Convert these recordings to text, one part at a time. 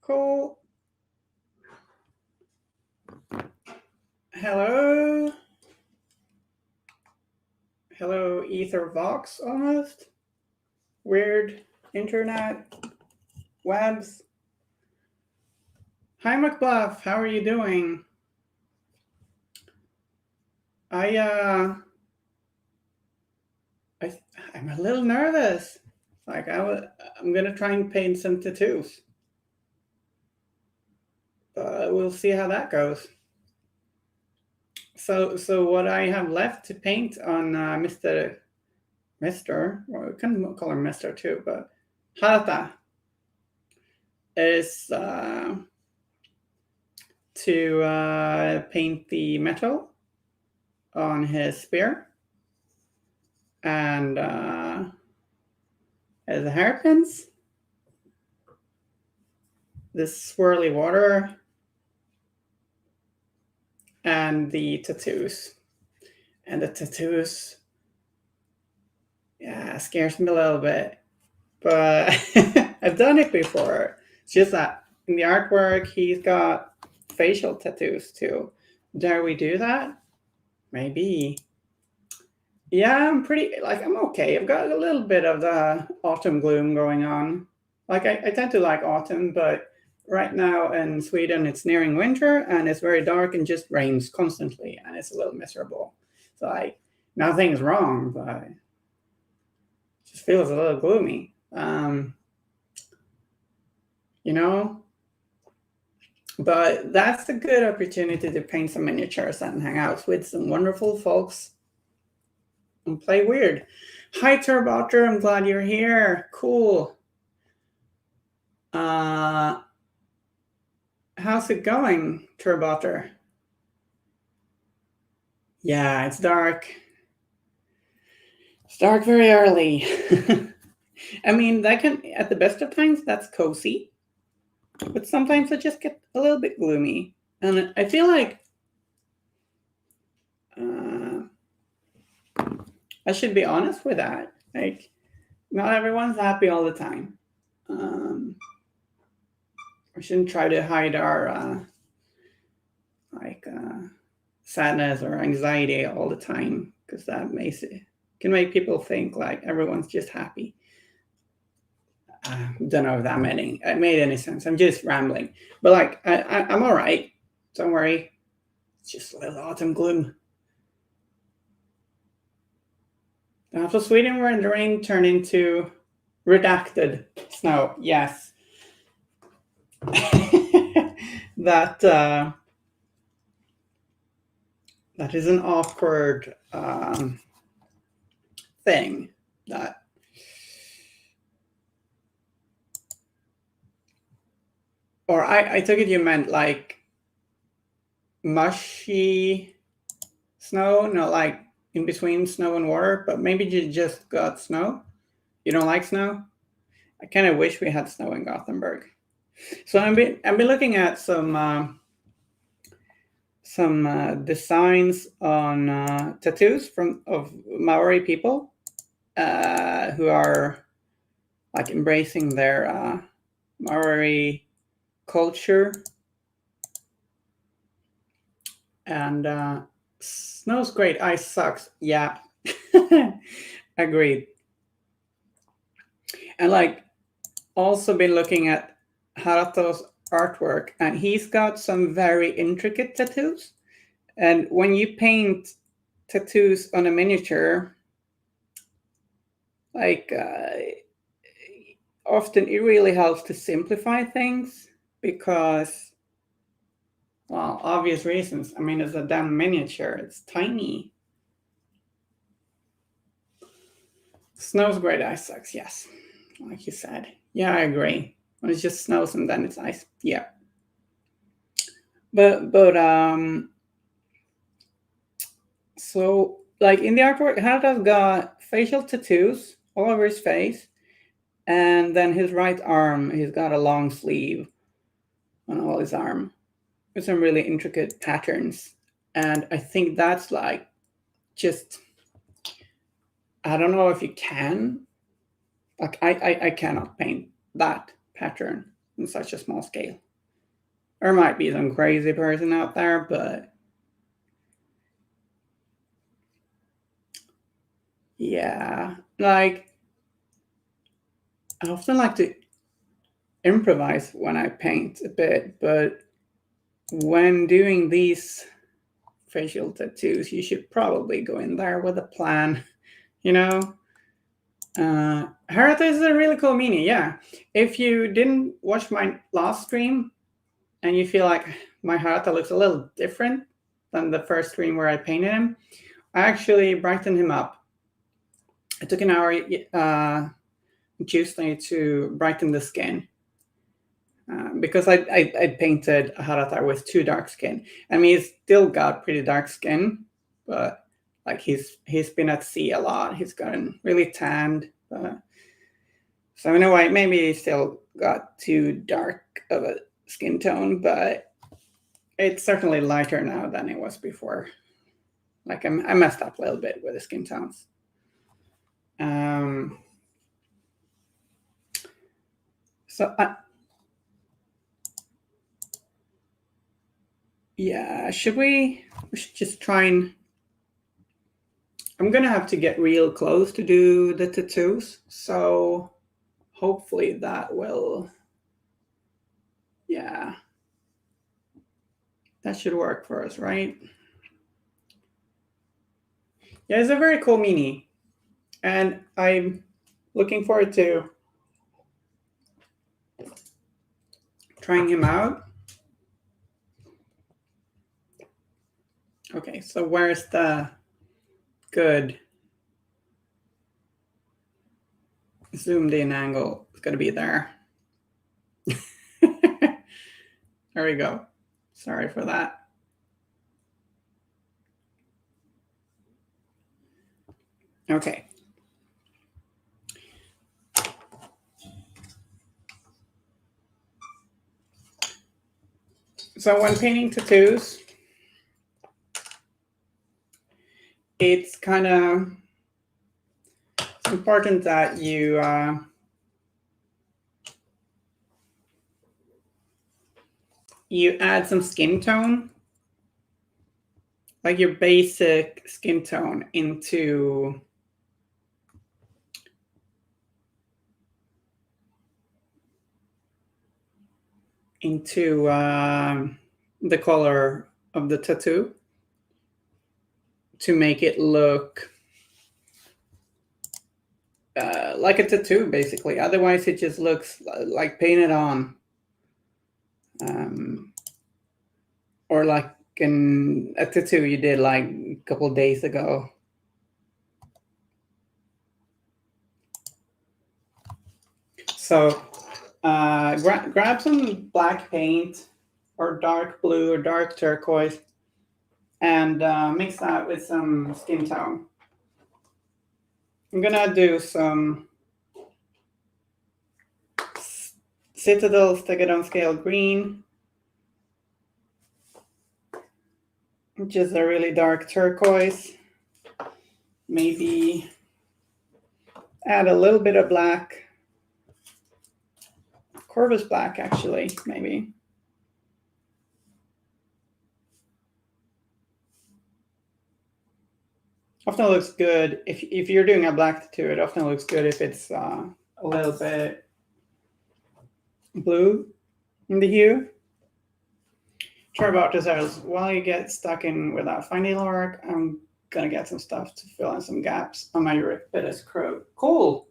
Cool. Hello. Hello, Ethervox almost. Weird internet webs. Hi, McBluff. How are you doing? I'm a little nervous. Like I'm gonna try and paint some tattoos, but we'll see how that goes. So what I have left to paint on Mister, well, we can call him Mister too, but Harata is to paint the metal on his spear and his hairpins, this swirly water, and the tattoos. And the tattoos, yeah, scares me a little bit, but I've done it before. It's just that in the artwork, he's got facial tattoos too. Dare we do that? Maybe. Yeah, I'm okay. I've got a little bit of the autumn gloom going on. Like, I tend to like autumn, but right now in Sweden, it's nearing winter and it's very dark and just rains constantly and it's a little miserable. So, nothing's wrong, but it just feels a little gloomy. You know? But that's a good opportunity to paint some miniatures and hang out with some wonderful folks and play Wyrd. Hi, Turbotter. I'm glad you're here. Cool. How's it going, Turbotter? Yeah, it's dark. It's dark very early. I mean, that can, at the best of times, that's cozy. But sometimes it just gets a little bit gloomy. And I feel like I should be honest with that. Like, not everyone's happy all the time. We shouldn't try to hide our sadness or anxiety all the time, because that can make people think like everyone's just happy. Don't know if that made any sense. I'm just rambling, but like I'm all right. Don't worry. It's just a little autumn gloom. After Sweden, where the rain turned into redacted snow. Yes, that that is an awkward thing. That or I took it you meant like mushy snow, not like in between snow and water, but maybe you just got snow. You don't like snow? I kind of wish we had snow in Gothenburg. So I've been looking at some designs on tattoos of Maori people who are like embracing their Maori culture, and snow's great, ice sucks. Yeah, agreed. And like also been looking at Harato's artwork, and he's got some very intricate tattoos. And when you paint tattoos on a miniature, like often it really helps to simplify things because, well, obvious reasons. I mean, it's a damn miniature, it's tiny. Snow's great, ice sucks, yes. Like you said. Yeah, I agree. When it just snows and then it's ice. Yeah. But so like in the artwork, Harada's got facial tattoos all over his face, and then his right arm, he's got a long sleeve on all his arm with some really intricate patterns. And I think that's like just, I don't know if you can, like I cannot paint that pattern in such a small scale. There might be some crazy person out there, but yeah, like I often like to improvise when I paint a bit, but when doing these facial tattoos, you should probably go in there with a plan, you know? Harata is a really cool mini, yeah. If you didn't watch my last stream and you feel like my Harata looks a little different than the first stream where I painted him, I actually brightened him up. I took an hour Tuesday to brighten the skin. Because I painted Harata with too dark skin. I mean, he's still got pretty dark skin, but like he's been at sea a lot. He's gotten really tanned. So in a way, maybe he still got too dark of a skin tone, but it's certainly lighter now than it was before. Like I messed up a little bit with the skin tones. So yeah, we should just try and, I'm gonna have to get real close to do the tattoos, so hopefully that will, yeah, that should work for us, right? Yeah, it's a very cool mini, and I'm looking forward to trying him out. Okay, so where's the good zoomed in angle is going to be there. There we go. Sorry for that. Okay. So when painting tattoos, it's kind of important that you you add some skin tone, like your basic skin tone, into the color of the tattoo to make it look like a tattoo, basically. Otherwise, it just looks like painted on, or like a tattoo you did like a couple of days ago. So grab some black paint, or dark blue, or dark turquoise, and mix that with some skin tone. I'm gonna do some Citadel Stegadon Scale Green, which is a really dark turquoise. Maybe add a little bit of black, Corvus black actually, maybe. Often looks good if you're doing a black tattoo. It often looks good if it's a little bit blue in the hue. Try about this as while you get stuck in without finding work. I'm gonna get some stuff to fill in some gaps on my Euripides crew. Cool.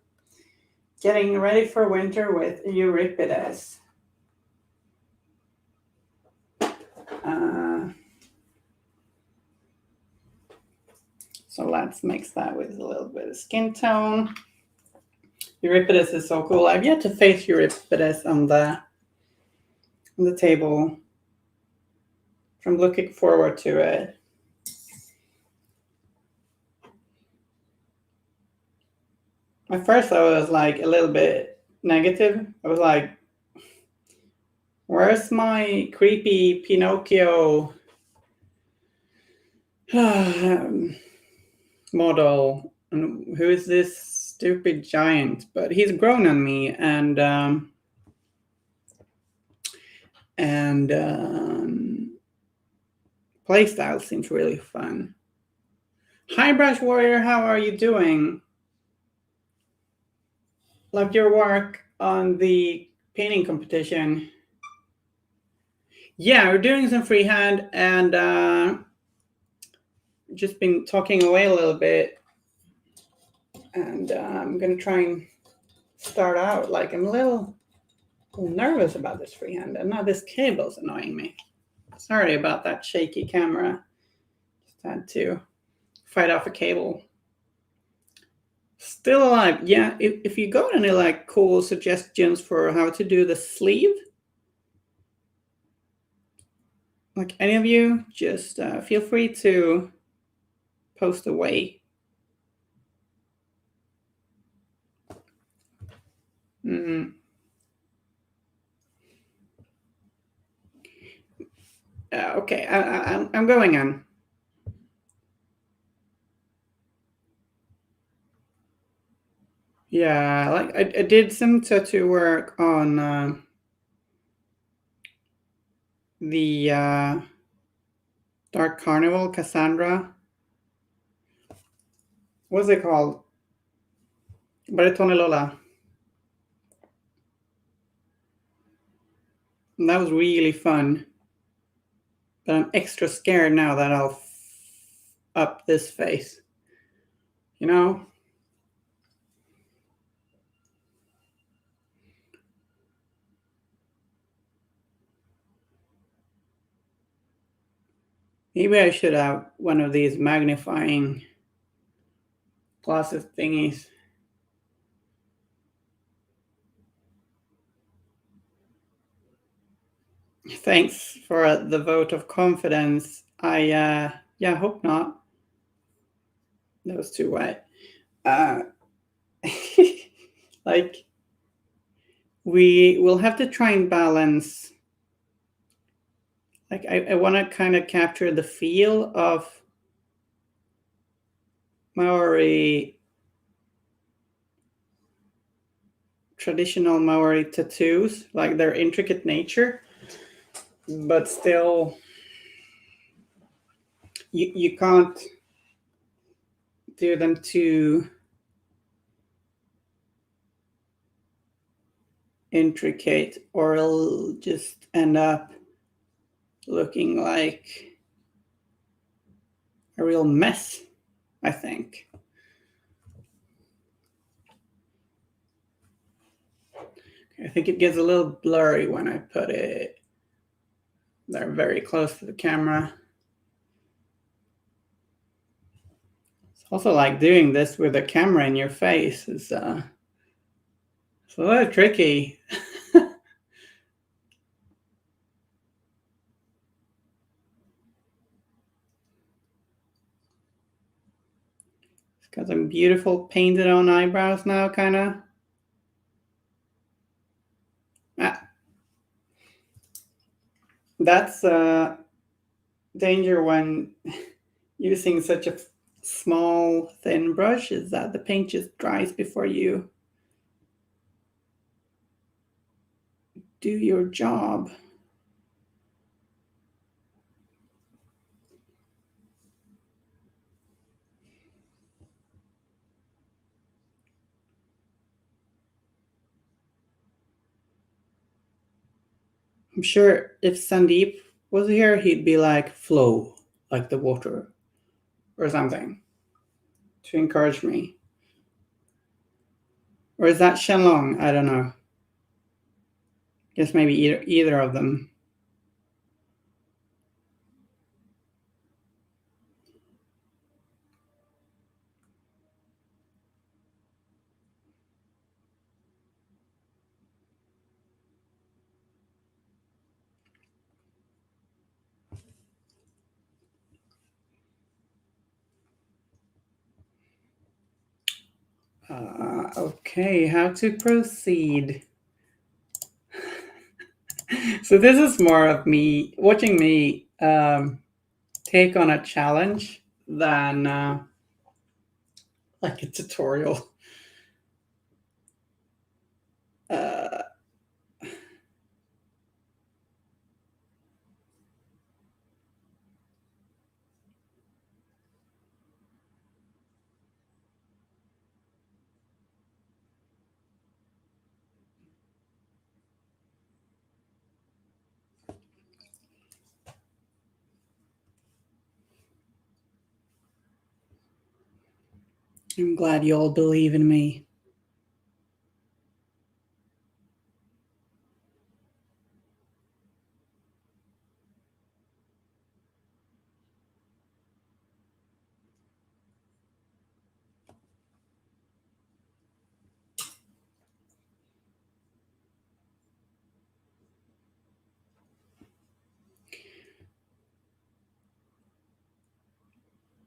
Getting ready for winter with Euripides. So let's mix that with a little bit of skin tone. Euripides is so cool. I've yet to face Euripides on the table. I'm looking forward to it. At first, I was like a little bit negative. I was like, where's my creepy Pinocchio model? And who is this stupid giant? But he's grown on me, and playstyle seems really fun. Hi, Brush Warrior, how are you doing? Loved your work on the painting competition. Yeah, we're doing some freehand, and just been talking away a little bit, and I'm gonna try and start out. Like, I'm a little nervous about this freehand, and now this cable's annoying me. Sorry about that shaky camera. Just had to fight off a cable. Still alive. Yeah, if you got any like cool suggestions for how to do the sleeve, like any of you, just feel free to post away. Okay, I'm going on. Yeah, like I did some tattoo work on the Dark Carnival Cassandra. What's it called? Baritone Lola. And that was really fun. But I'm extra scared now that I'll up this face. You know? Maybe I should have one of these magnifying glasses thingies. Thanks for the vote of confidence. Yeah, hope not. That was too wet. Uh, like, we will have to try and balance. Like, I want to kind of capture the feel of Maori, traditional Maori tattoos, like their intricate nature, but still, you can't do them too intricate or it'll just end up looking like a real mess, I think. I think it gets a little blurry when I put it there very close to the camera. It's also like doing this with a camera in your face is it's a little tricky. It's got some beautiful painted on eyebrows now, kind of. Ah, that's danger when using such a small, thin brush is that the paint just dries before you do your job. I'm sure if Sandeep was here, he'd be like, flow like the water or something to encourage me. Or is that Shenlong? I don't know. Guess maybe either of them. Okay, how to proceed? So this is more of me watching me take on a challenge than like a tutorial. Uh, I'm glad you all believe in me.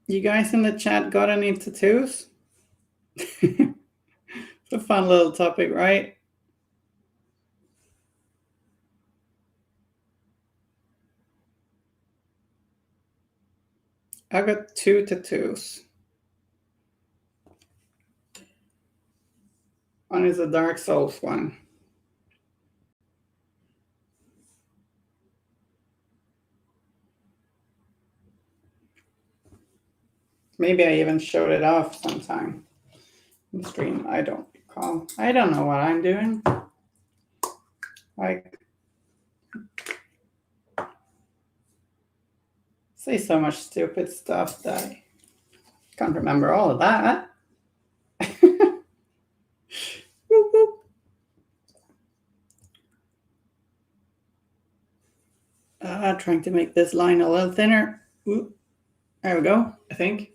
You guys in the chat got any tattoos? It's a fun little topic, right? I got 2 tattoos. One is a Dark Souls one. Maybe I even showed it off sometime in the stream. I don't recall. I don't know what I'm doing. Like, say so much stupid stuff that I can't remember all of that. Trying to make this line a little thinner. Ooh, there we go, I think.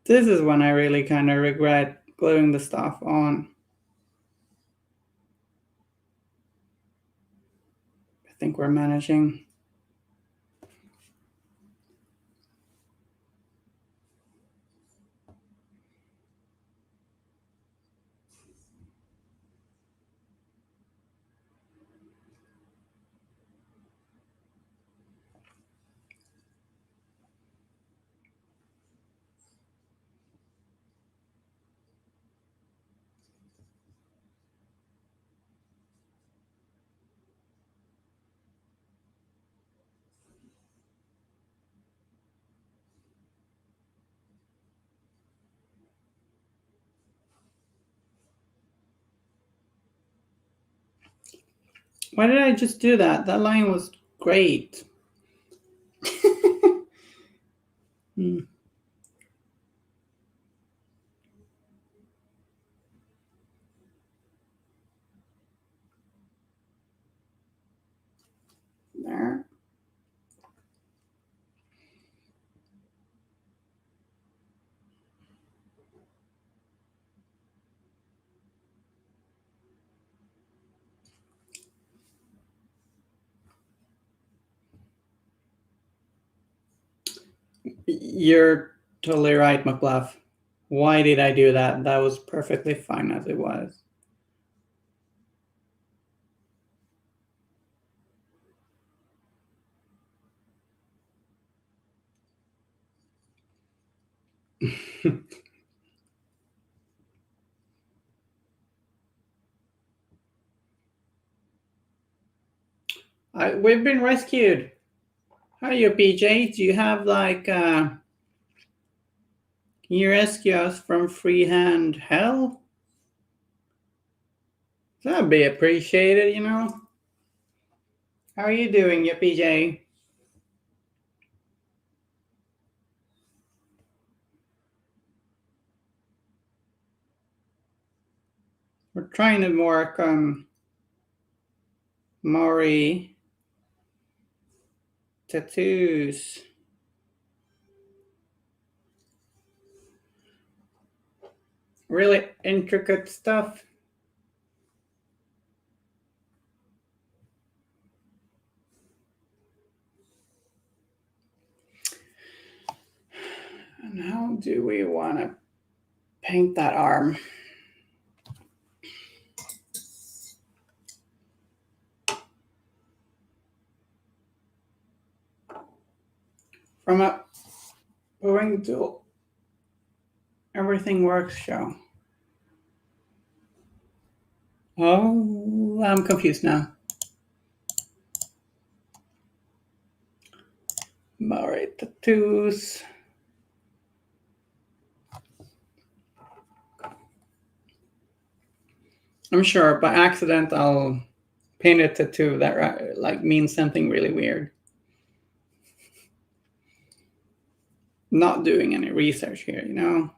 This is when I really kind of regret gluing the stuff on. I think we're managing. Why did I just do that? That line was great. Hmm. There. You're totally right, McBluff. Why did I do that? That was perfectly fine as it was. We've been rescued. How are you, PJ? Do you have like, can you rescue us from freehand hell? That'd be appreciated, you know? How are you doing, you PJ? We're trying to work on Maori tattoos. Really intricate stuff. And how do we want to paint that arm? From a going to everything works show. Oh, I'm confused now. Maori tattoos. I'm sure by accident I'll paint a tattoo that like means something really weird. Not doing any research here, you know.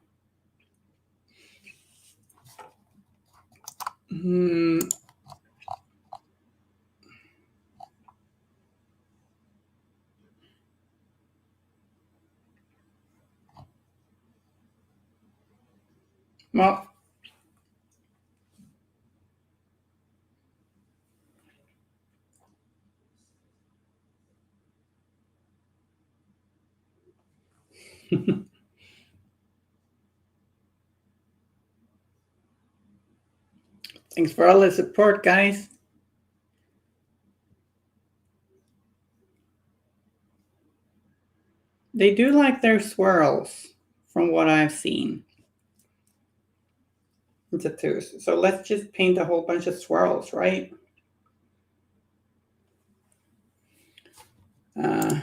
Hmm. Well, thanks for all the support, guys. They do like their swirls, from what I've seen. Tattoos. So let's just paint a whole bunch of swirls, right? Uh,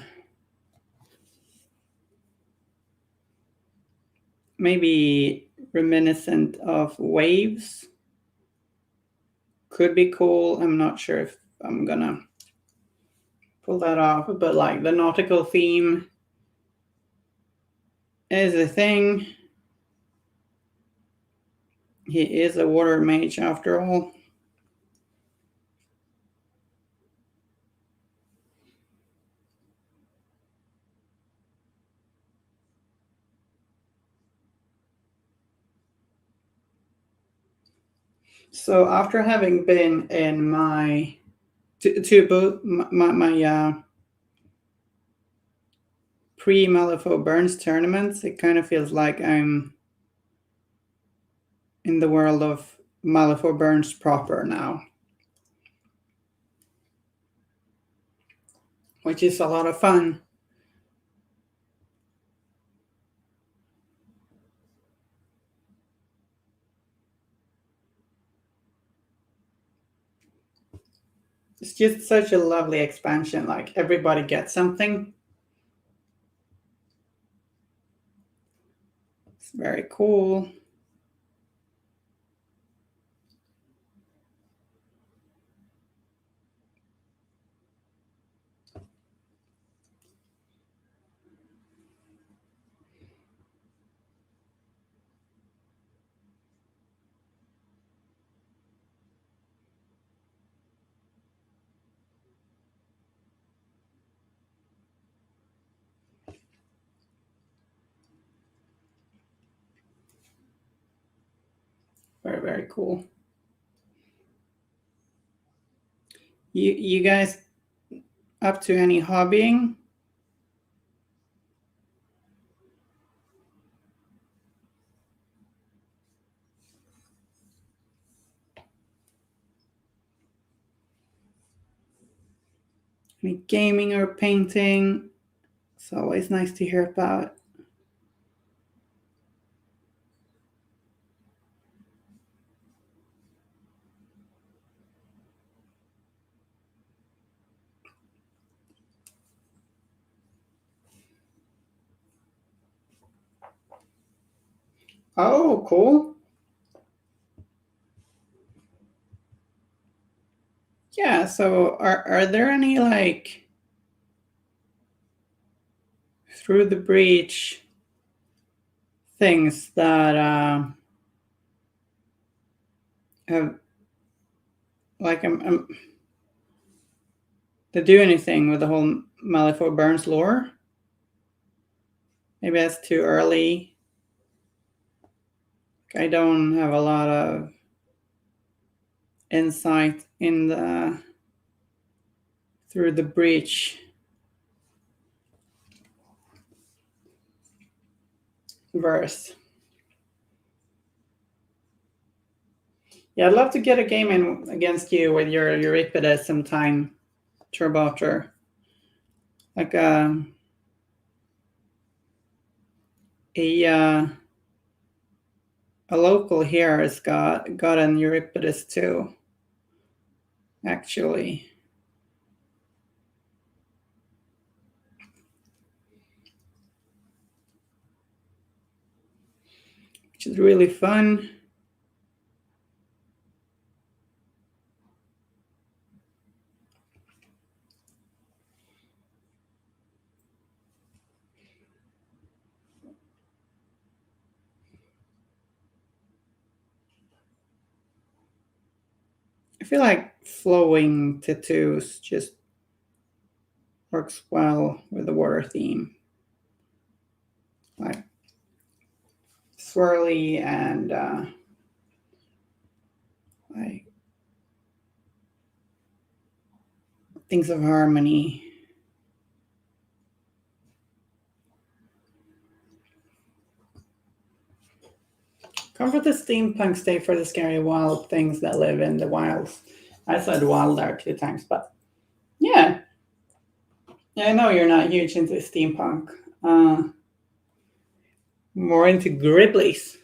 maybe reminiscent of waves. Could be cool. I'm not sure if I'm gonna pull that off, but like the nautical theme is a thing. He is a water mage after all. So after having been in my to both my pre-Malifaux Burns tournaments, it kind of feels like I'm in the world of Malifaux Burns proper now, which is a lot of fun. It's just such a lovely expansion. Like everybody gets something. It's very cool. Very, very cool. You guys up to any hobbying? Any gaming or painting? It's always nice to hear about. Oh, cool. Yeah, so are there any like through the breach things that have like to do anything with the whole Malifaux Burns lore? Maybe that's too early. I don't have a lot of insight in the through the breach verse. Yeah, I'd love to get a game in against you with your Euripides sometime, Turbotter. Like a a local here has got an Euripides too, actually. Which is really fun. I feel like flowing tattoos just works well with the water theme. Like swirly and like things of harmony. Come for the steampunk, stay for the scary wild things that live in the wilds. I said wild there 2 times, but yeah. Yeah, I know you're not huge into steampunk. More into Griblies.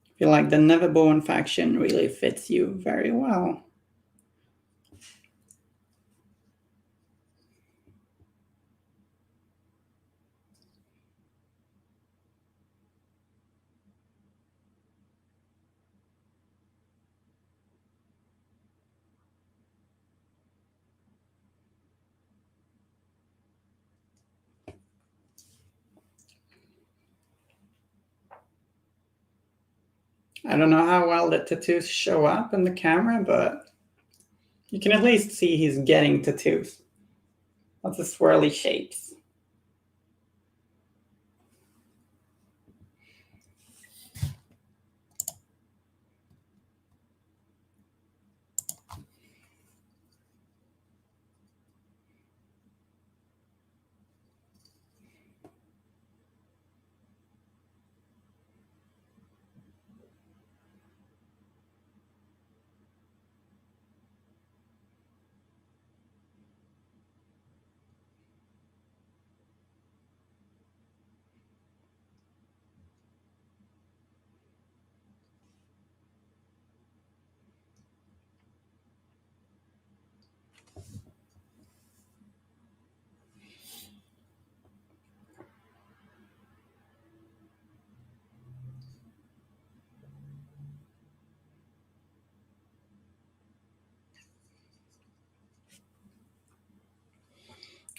I feel like the Neverborn faction really fits you very well. I don't know how well the tattoos show up in the camera, but you can at least see he's getting tattoos. Lots of swirly shapes.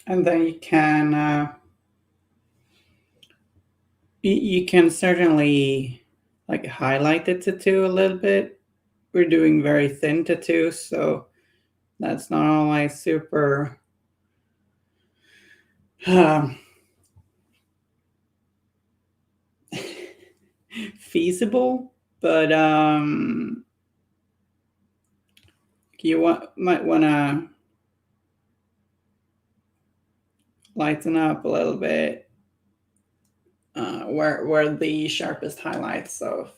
And then you can certainly like highlight the tattoo a little bit. We're doing very thin tattoos, so that's not always super um, feasible. But might want to lighten up a little bit where the sharpest highlights of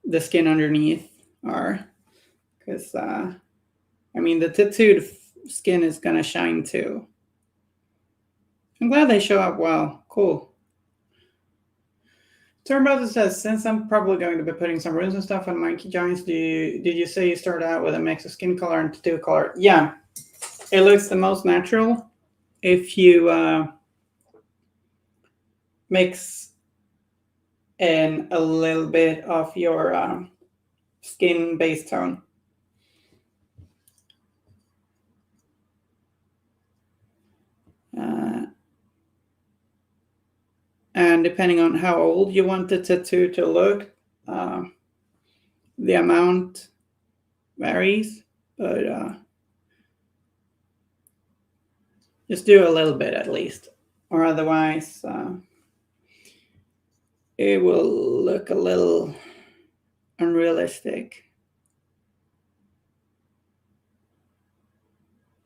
the skin underneath are, because I mean the tattooed skin is gonna shine too. I'm glad they show up well. Cool. Turnbrother says, since I'm probably going to be putting some runes and stuff on my key joints, did you say you started out with a mix of skin color and tattoo color? Yeah, it looks the most natural if you mix in a little bit of your skin base tone. And depending on how old you want the tattoo to look, the amount varies, but just do a little bit at least, or otherwise it will look a little unrealistic.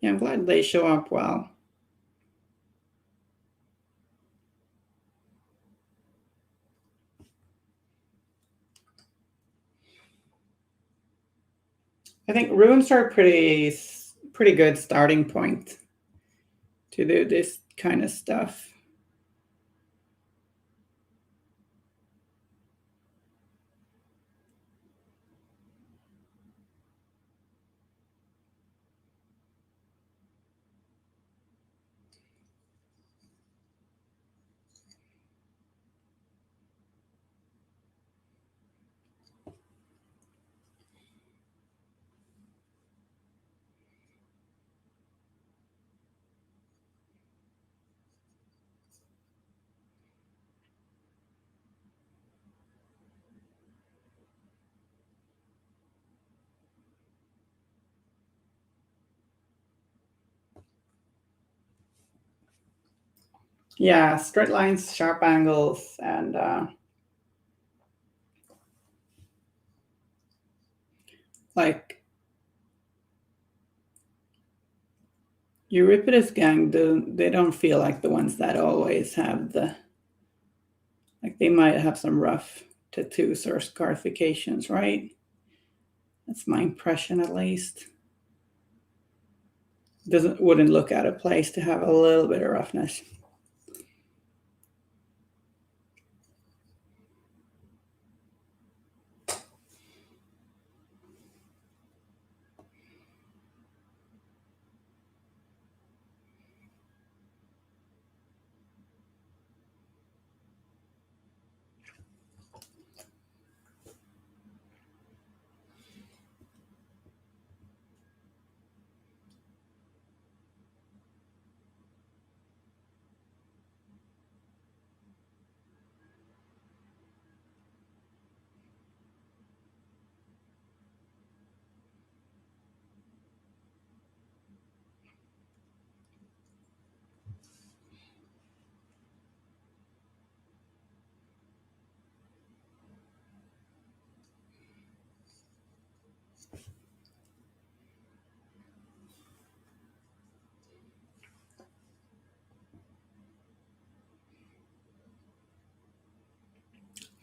Yeah, I'm glad they show up well. I think runes are pretty good starting point to do this kind of stuff. Yeah, straight lines, sharp angles, and like Euripides gang, they don't feel like the ones that always have the, like they might have some rough tattoos or scarifications, right? That's my impression at least. Wouldn't look out of place to have a little bit of roughness.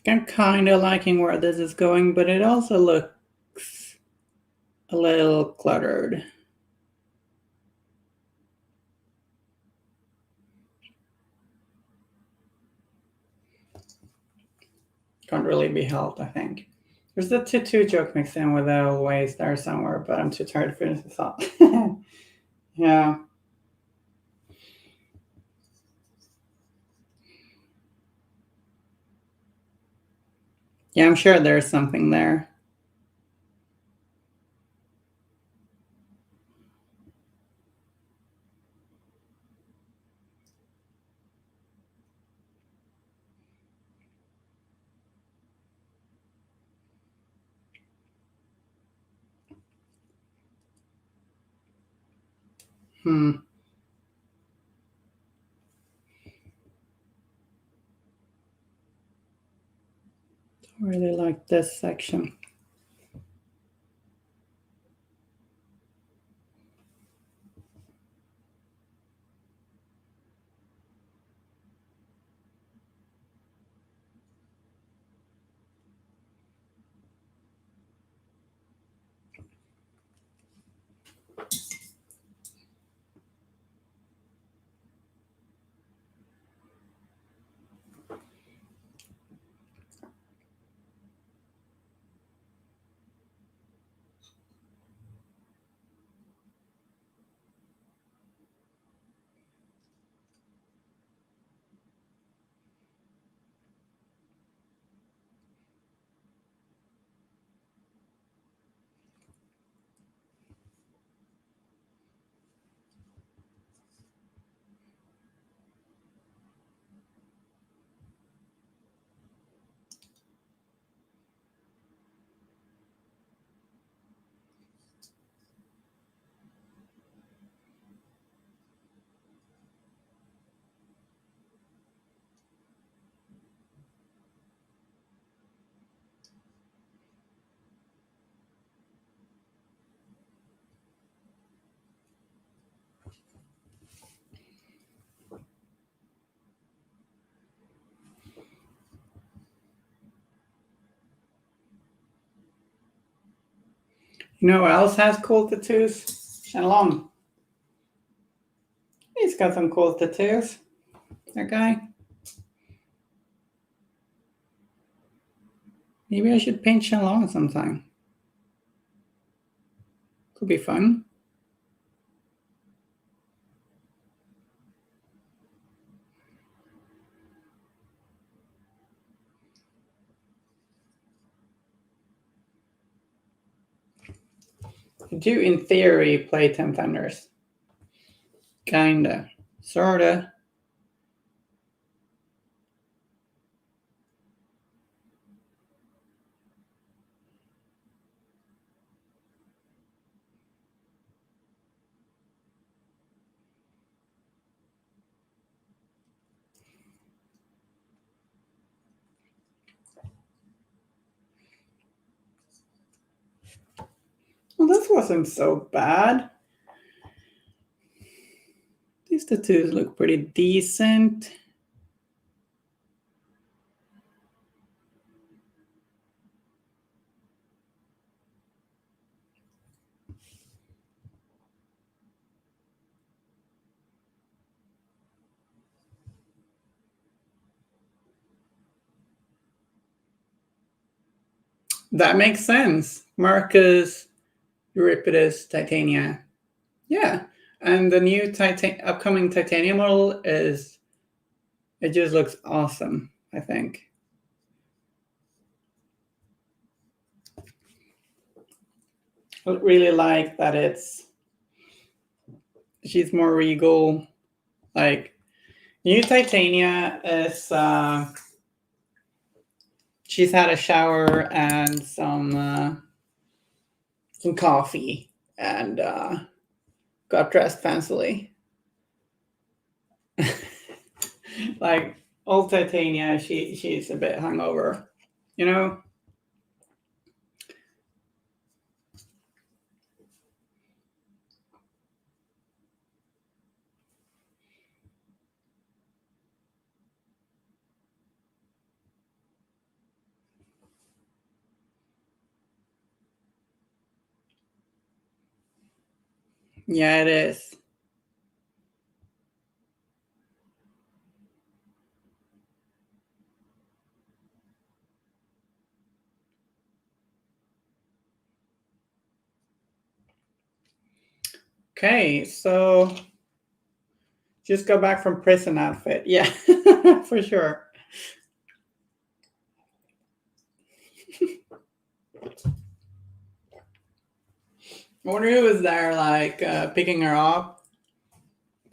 I'm kind of liking where this is going, but it also looks a little cluttered. Can't really be helped, I think. There's the tattoo joke mixed in with the always there somewhere, but I'm too tired to finish this off. Yeah. Yeah, I'm sure there's something there. Hmm. I really like this section. You know who else has cool tattoos? Shenlong. He's got some cool tattoos. That guy. Maybe I should paint Shenlong sometime. Could be fun. I do, in theory, play 10 Thunders. Kinda. Sorta. Well, this wasn't so bad. These tattoos look pretty decent. That makes sense. Marcus, Euripides, Titania. Yeah. And the new upcoming Titania model is, it just looks awesome, I think. I really like that she's more regal. Like, new Titania is, she's had a shower and some coffee and got dressed fancily. Like old Titania, she's a bit hungover, you know? Yeah, it is. Okay, so just got back from prison outfit. Yeah, for sure. I wonder who was there, like picking her up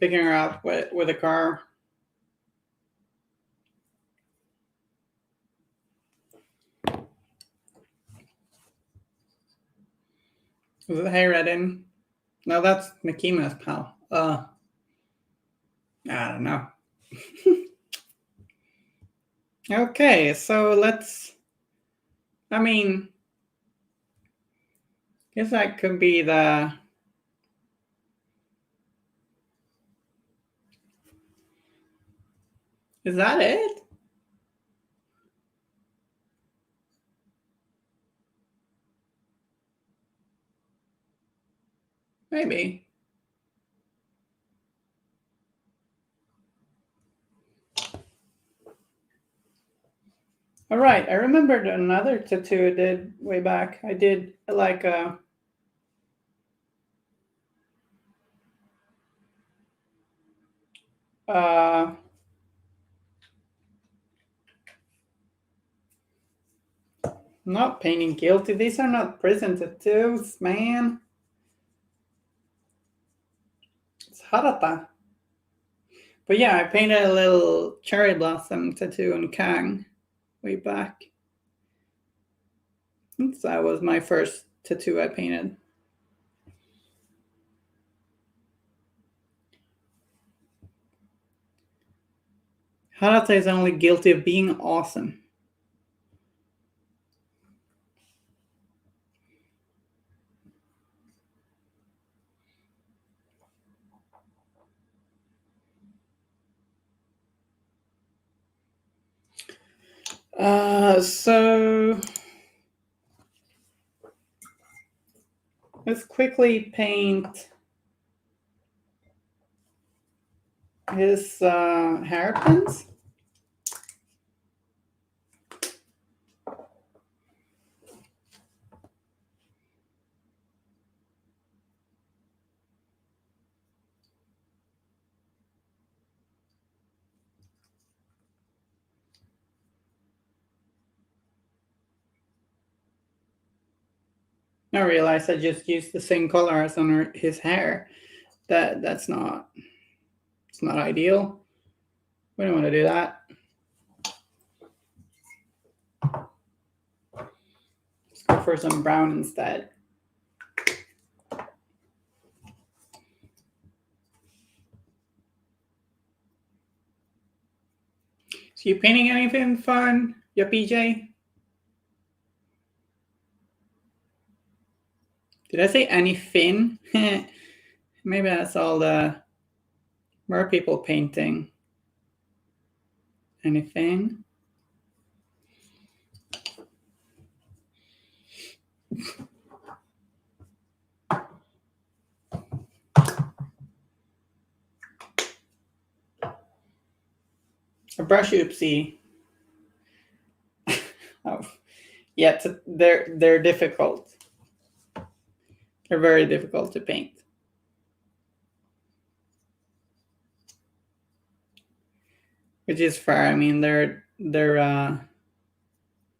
with a car. Was it Hayredin? No, that's Makima's pal. Uh, I don't know. Okay, so let's. I mean, guess that could be the. Is that it? Maybe. All right, I remembered another tattoo I did way back. I did like a. Uh, Not painting guilty. These are not prison tattoos, man. It's Harata. But yeah, I painted a little cherry blossom tattoo on Kang way back. So that was my first tattoo I painted. Harata is only guilty of being awesome. So let's quickly paint his hairpins. I realized I just used the same color as on his hair. That's not. It's not ideal. We don't want to do that. Let's go for some brown instead. So you painting anything fun? Yeah, PJ? Did I say anything? Maybe that's all the mer people painting. Anything? A brush oopsie. Oh, yeah, they're difficult. They're very difficult to paint. Which is fair. I mean, they're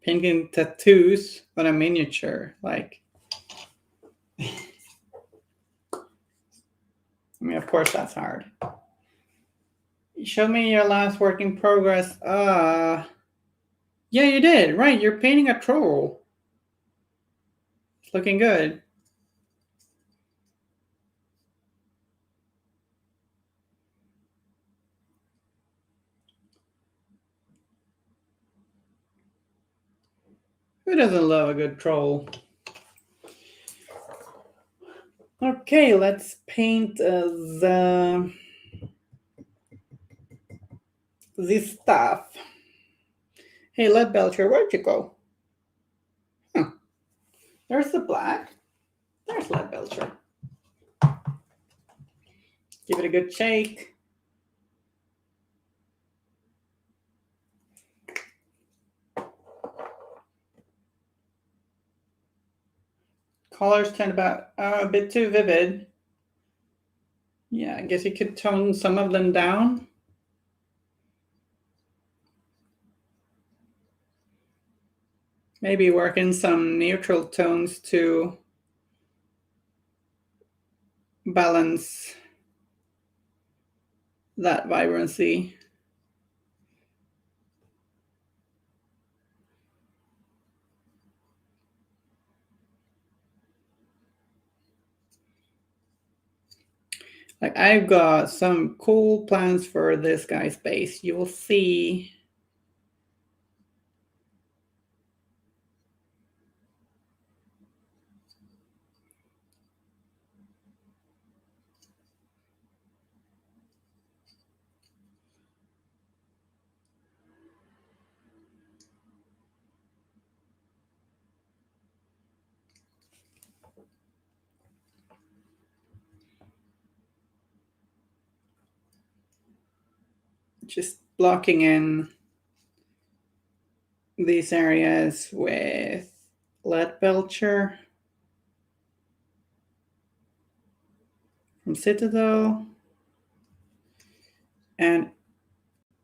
painting tattoos on a miniature. Like, I mean, of course that's hard. Show me your last work in progress. Yeah, you did. Right, you're painting a troll. It's looking good. Who doesn't love a good troll? Okay, let's paint this stuff. Hey, Lead Belcher, where'd you go? Huh. There's the black. There's Lead Belcher. Give it a good shake. Colors tend about a bit too vivid. Yeah, I guess you could tone some of them down. Maybe work in some neutral tones to balance that vibrancy. Like, I've got some cool plans for this guy's base. You will see. Just blocking in these areas with lead belcher from Citadel. And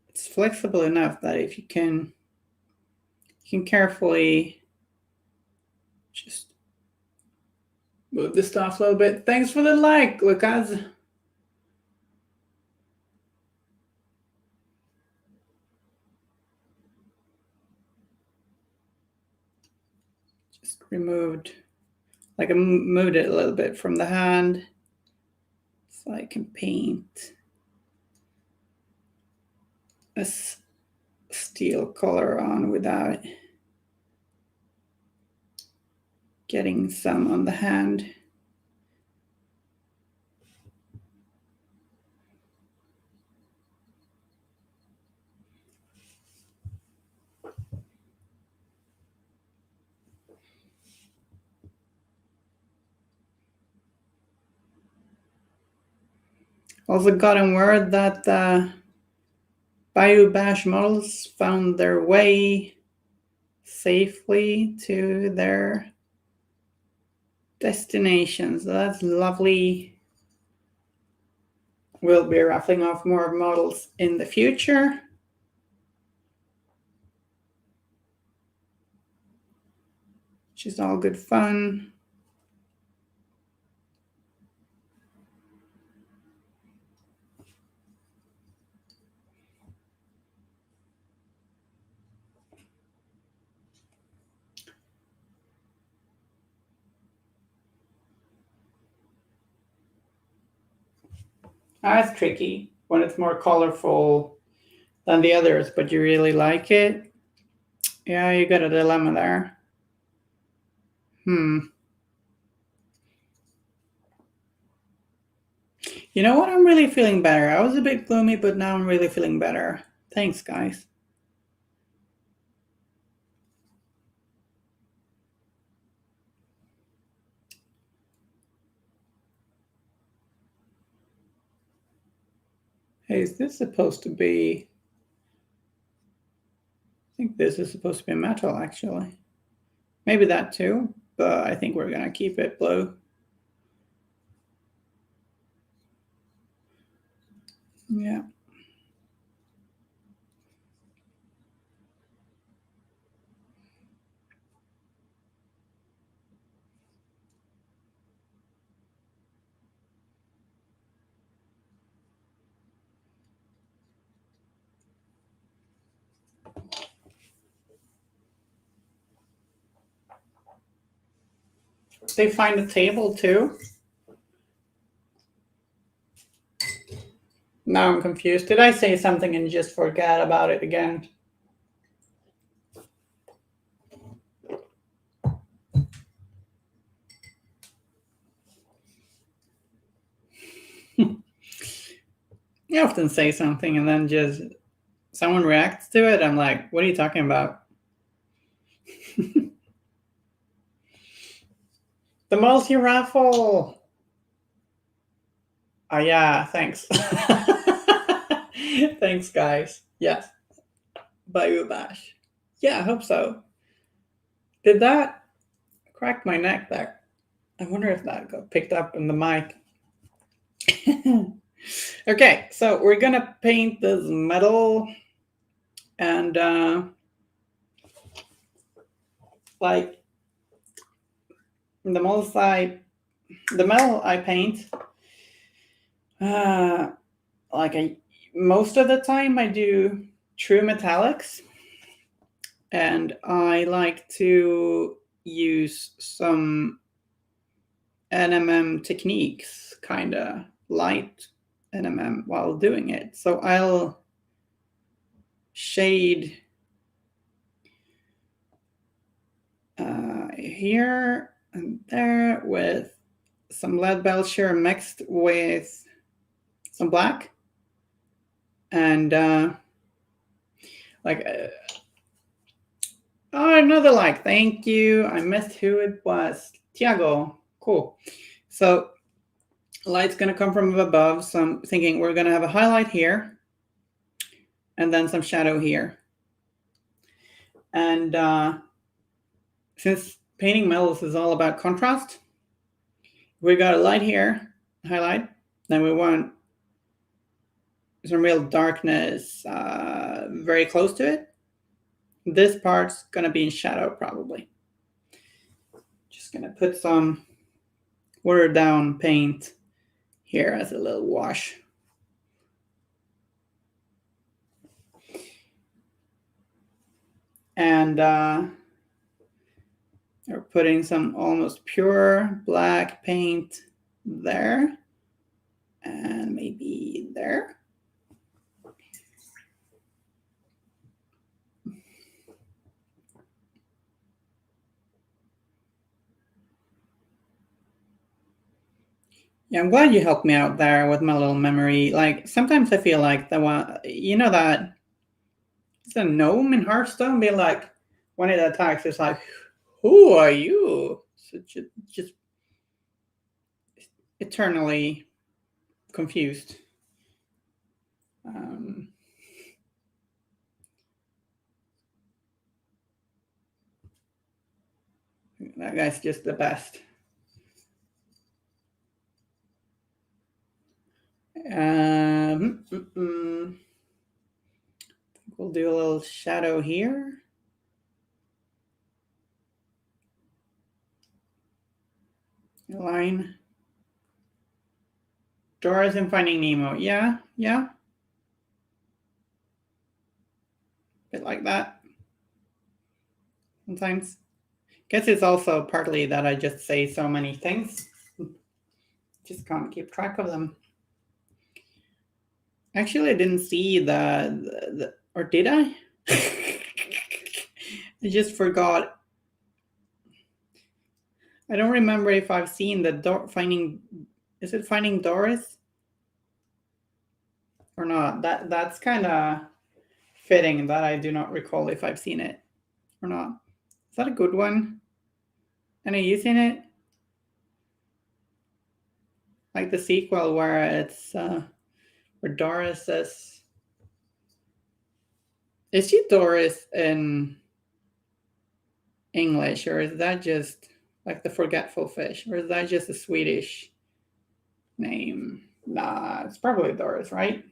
it's flexible enough that if you can carefully just move the stuff a little bit. Thanks for the like, Lucas. Just removed, like I moved it a little bit from the hand so I can paint a steel color on without getting some on the hand. Also gotten word that Bayou Bash models found their way safely to their destinations. So that's lovely. We'll be raffling off more models in the future. Which is all good fun. That's tricky when it's more colorful than the others, but you really like it. Yeah, you got a dilemma there. You know what? I'm really feeling better. I was a bit gloomy, but now I'm really feeling better. Thanks, guys. Hey, is this supposed to be... I think this is supposed to be metal, actually. Maybe that too, but I think we're going to keep it blue. Yeah. They find a table too. Now I'm confused. Did I say something and just forget about it again? I often say something and then just someone reacts to it. I'm like, what are you talking about? The multi raffle. Oh, yeah, thanks. Thanks, guys. Yes. Bayou Bash. Yeah, I hope so. Did that crack my neck there? I wonder if that got picked up in the mic. Okay, so we're gonna paint this metal and like the metal I paint, like most of the time I do true metallics, and I like to use some NMM techniques, kinda, light NMM while doing it. So I'll shade here and there with some lead belcher mixed with some black. And another like, thank you. I missed who it was. Tiago, cool. So light's gonna come from above. So I'm thinking we're gonna have a highlight here and then some shadow here. And since painting metals is all about contrast, we got a light here, highlight, then we want some real darkness very close to it. This part's gonna be in shadow probably. Just gonna put some watered down paint here as a little wash. And we're putting some almost pure black paint there and maybe there. Yeah, I'm glad you helped me out there with my little memory. Like sometimes I feel like the one, you know, that it's a gnome in Hearthstone be like when it attacks, it's like, who are you? So just eternally confused. That guy's just the best. We'll do a little shadow here. Line. Dora's in Finding Nemo. Yeah. A bit like that. Sometimes. Guess it's also partly that I just say so many things. Just can't keep track of them. Actually, I didn't see the or did I? I just forgot. I don't remember if I've seen the Finding. Is it Finding Doris? Or not? That's kind of fitting that I do not recall if I've seen it or not. Is that a good one? And are you seen it? Like the sequel where it's where Doris says, is she Doris in English, or is that just like the forgetful fish, or is that just a Swedish name? Nah, it's probably Doris, right?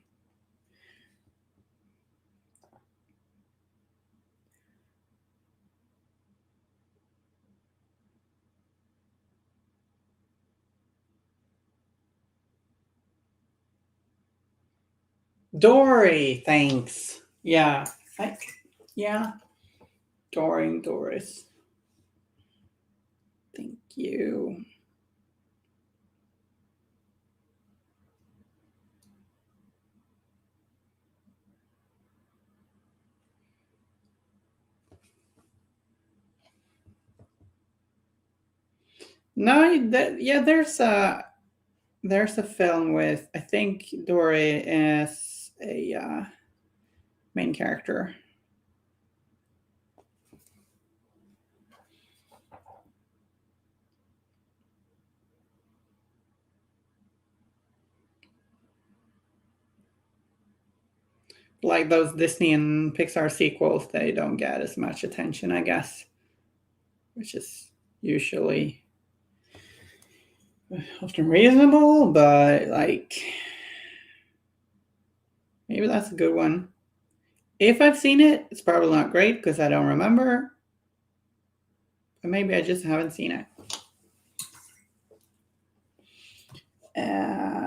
Dory, thanks. Yeah, yeah, Doris. Thank you. No, yeah, there's a film with, I think Dory is a main character. Like those Disney and Pixar sequels, they don't get as much attention, I guess, which is usually often reasonable, but like maybe that's a good one. If I've seen it, it's probably not great because I don't remember, but maybe I just haven't seen it.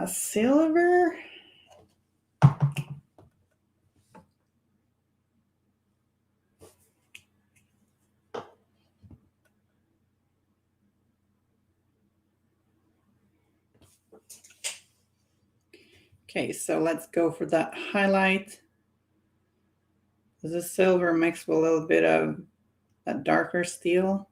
Silver. Okay, so let's go for that highlight. This is silver mixed with a little bit of that darker steel.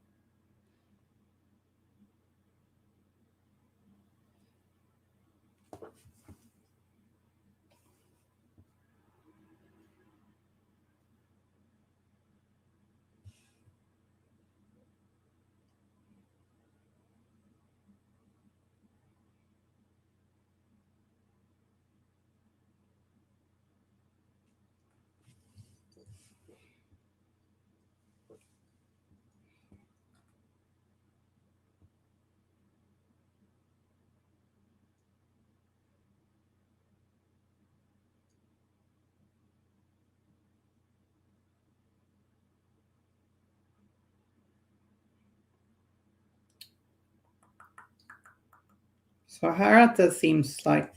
So Harata seems like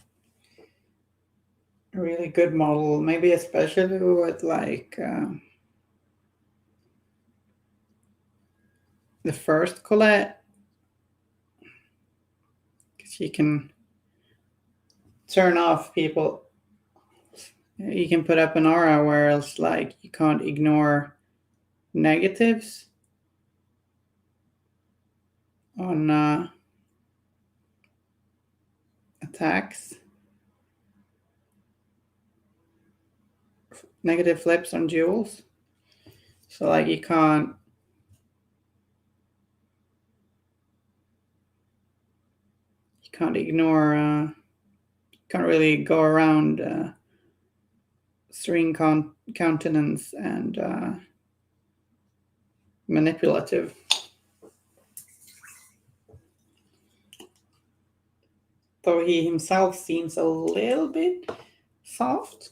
a really good model, maybe especially with like the first Colette, because you can turn off people. You can put up an aura where it's like you can't ignore negatives on attacks, negative flips on jewels. So like you can't ignore, can't really go around string countenance and manipulative. Though he himself seems a little bit soft.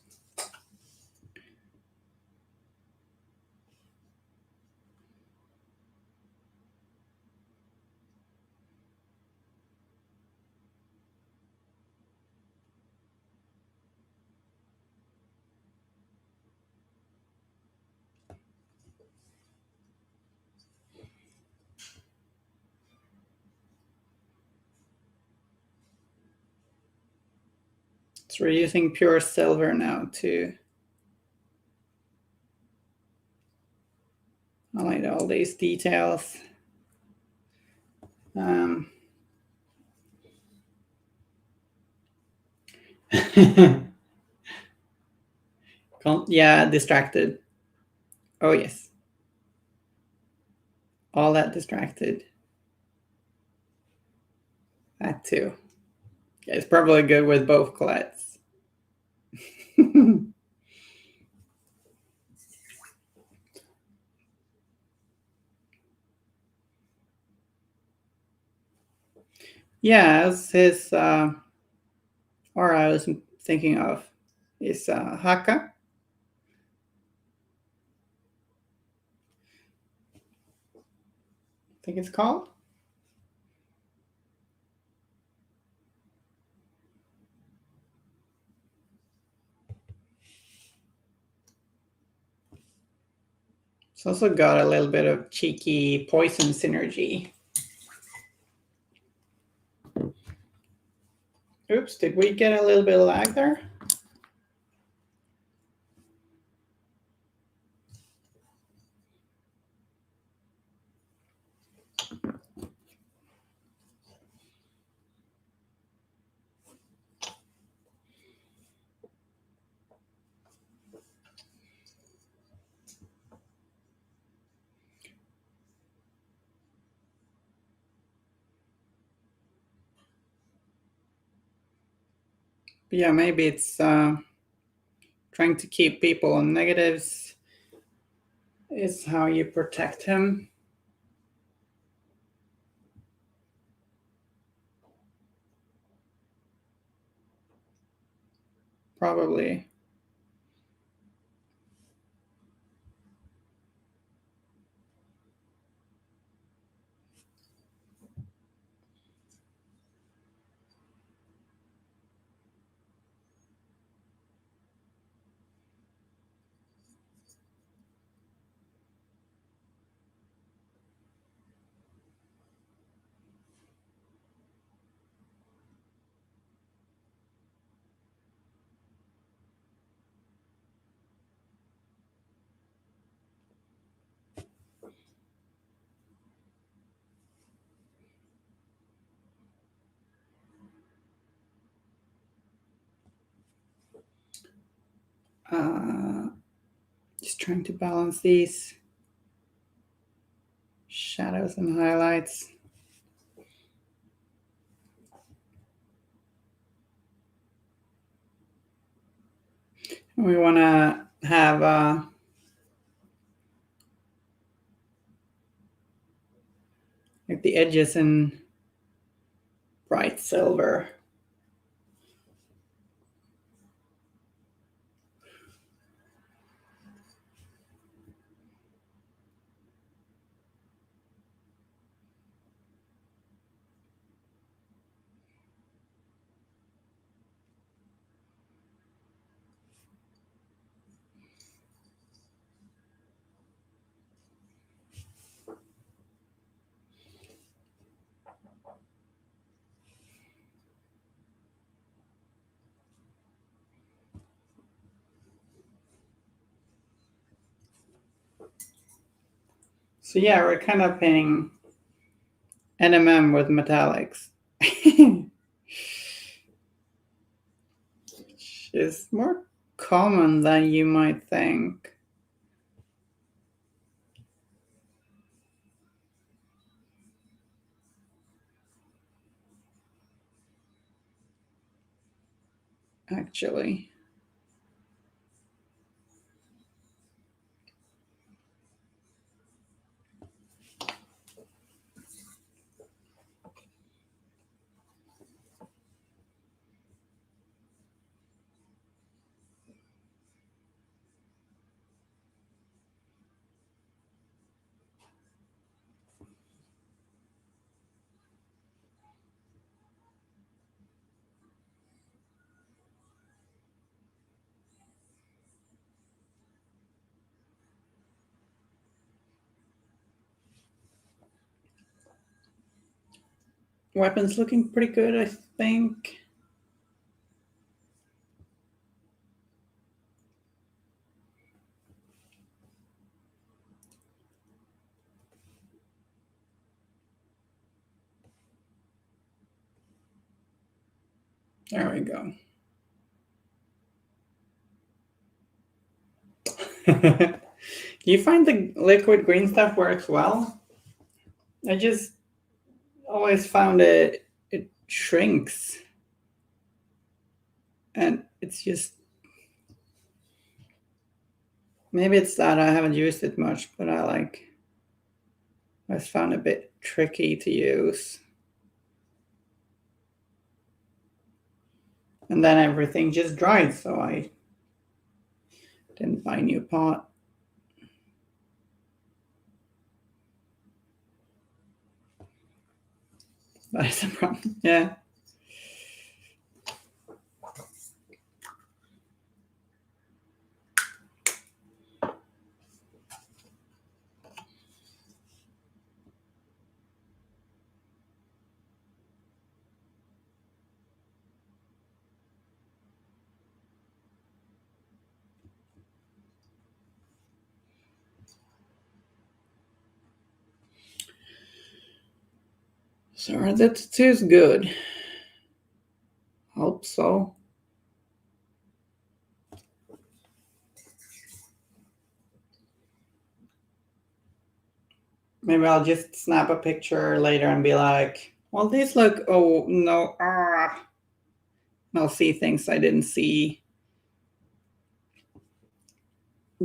So we're using pure silver now to highlight all these details. Yeah, distracted. Oh, yes. All that distracted. That too. Yeah, it's probably good with both Colettes. Yeah, as his aura I was thinking of is Haka. I think it's called. It's also got a little bit of cheeky poison synergy. Oops, did we get a little bit of lag there? But yeah, maybe it's trying to keep people on negatives is how you protect him. Probably. Just trying to balance these shadows and highlights. We want to have like the edges in bright silver. So yeah, we're kind of painting NMM with metallics. Which is more common than you might think. Actually. Weapons looking pretty good, I think. There we go. Do you find the liquid green stuff works well? I just always found it shrinks. And it's just, maybe it's that I haven't used it much, but I found it a bit tricky to use. And then everything just dried, so I didn't buy a new pot. That is a problem, yeah. So that tattoo's good. Hope so. Maybe I'll just snap a picture later and be like, well, these look, oh, no, and I'll see things I didn't see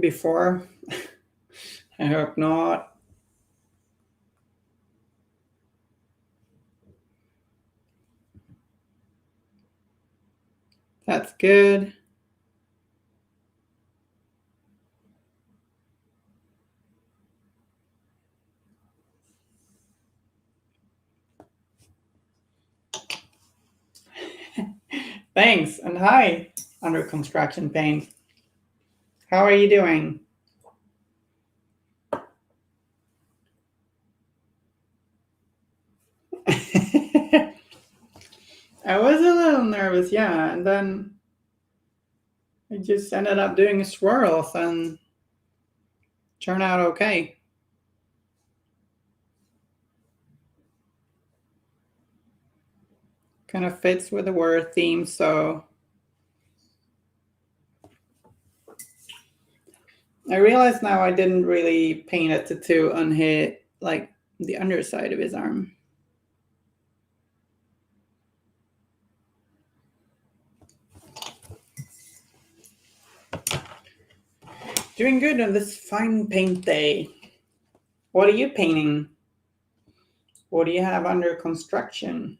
before. I hope not. That's good. Thanks, and hi, under construction paint. How are you doing? I was a little nervous, yeah, and then I just ended up doing swirls and turned out okay. Kind of fits with the Wyrd theme, so I realize now I didn't really paint a tattoo on his, like, the underside of his arm. Doing good on this fine paint day. What are you painting? What do you have under construction?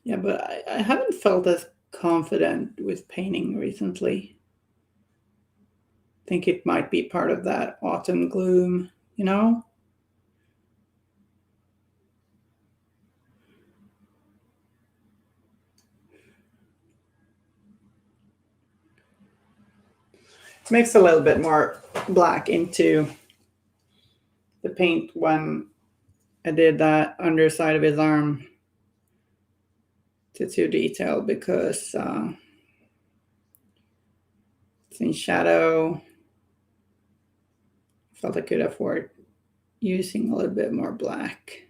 Yeah, but I haven't felt as confident with painting recently. I think it might be part of that autumn gloom, you know? Mix a little bit more black into the paint when I did that underside of his arm to detail because it's in shadow. Felt I could afford using a little bit more black.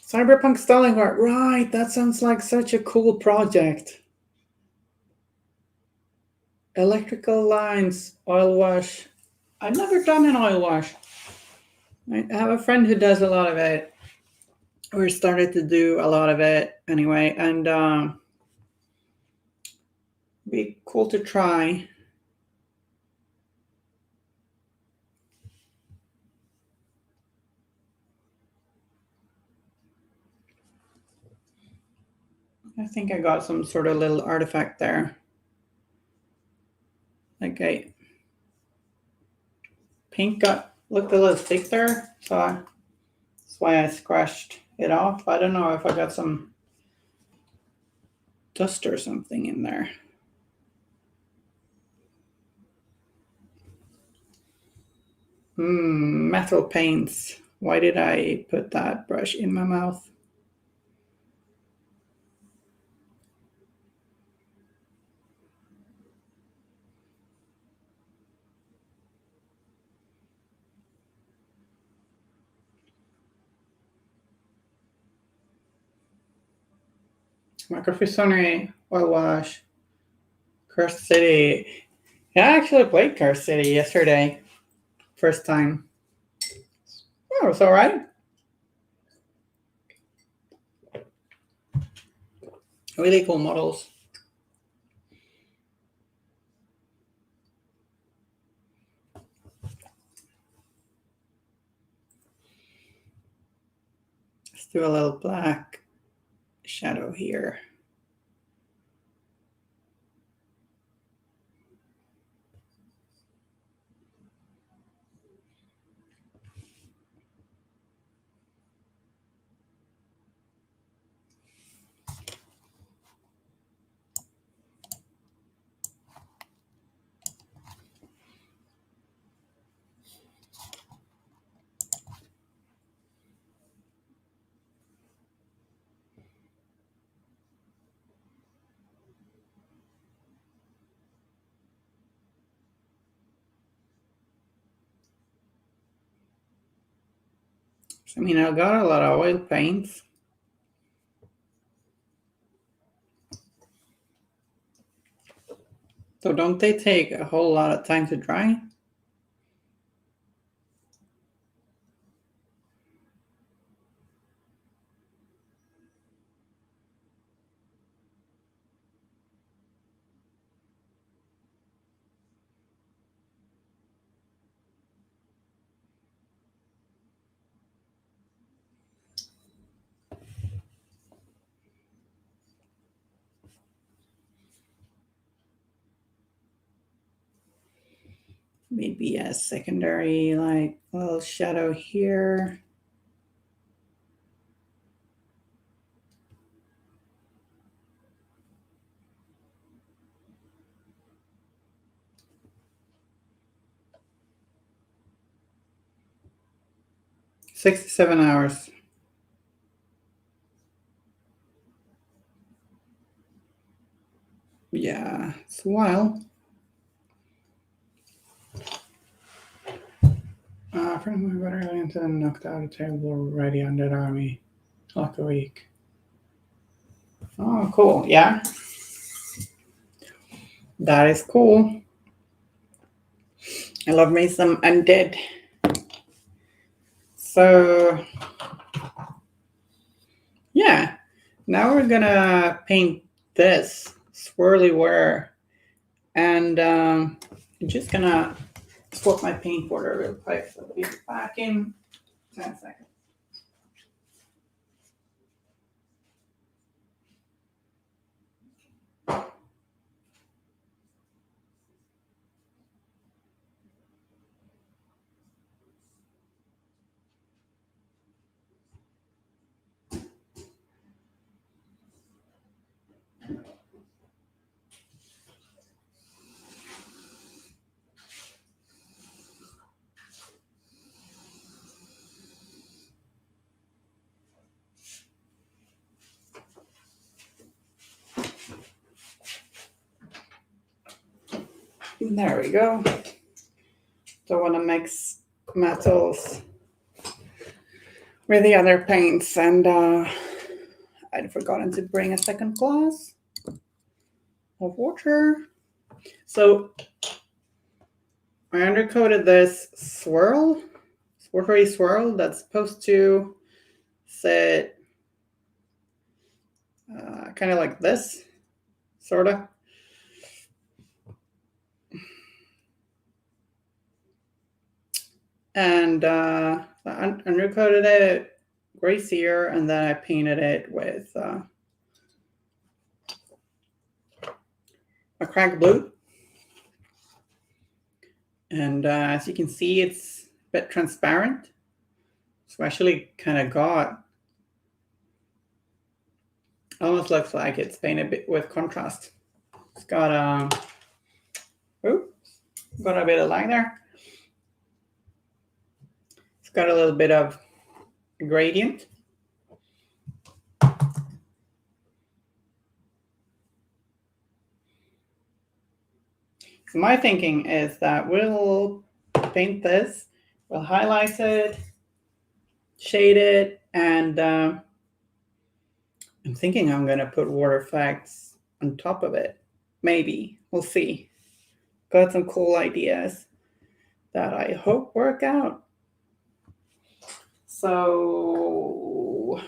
Cyberpunk Stalingrad, right? That sounds like such a cool project. Electrical lines, oil wash. I've never done an oil wash. I have a friend who does a lot of it, or started to do a lot of it anyway, and be cool to try. I think I got some sort of little artifact there. Like a paint got looked a little thick there, so that's why I scratched it off. I don't know if I got some dust or something in there. Metal paints. Why did I put that brush in my mouth? Microfisonery, oil wash, Cursed City. Yeah, I actually played Cursed City yesterday. First time. Oh, it was alright. Really cool models. Let's do a little black shadow here. I mean, I got a lot of oil paints. So don't they take a whole lot of time to dry? Maybe a secondary, like, little shadow here. 67 hours. Yeah, it's a while. From my better Linton knocked out a table ready under the army. Like a week. Oh, cool. Yeah. That is cool. I love me some undead. So, yeah. Now we're gonna paint this swirly wear. And I'm just gonna swap my paint border real quick. So I'll be back in 10 seconds. There we go. Don't want to mix metals with the other paints, and I'd forgotten to bring a second glass of water. So I undercoated this swirly swirl that's supposed to sit kind of like this, sort of. And I undercoated it gray cere, and then I painted it with a cracked blue. And as you can see, it's a bit transparent. So I actually kind of almost looks like it's painted a bit with contrast. It's got a bit of line there. It's got a little bit of gradient. So my thinking is that we'll paint this, we'll highlight it, shade it, and I'm thinking I'm going to put water effects on top of it. Maybe. We'll see. Got some cool ideas that I hope work out. So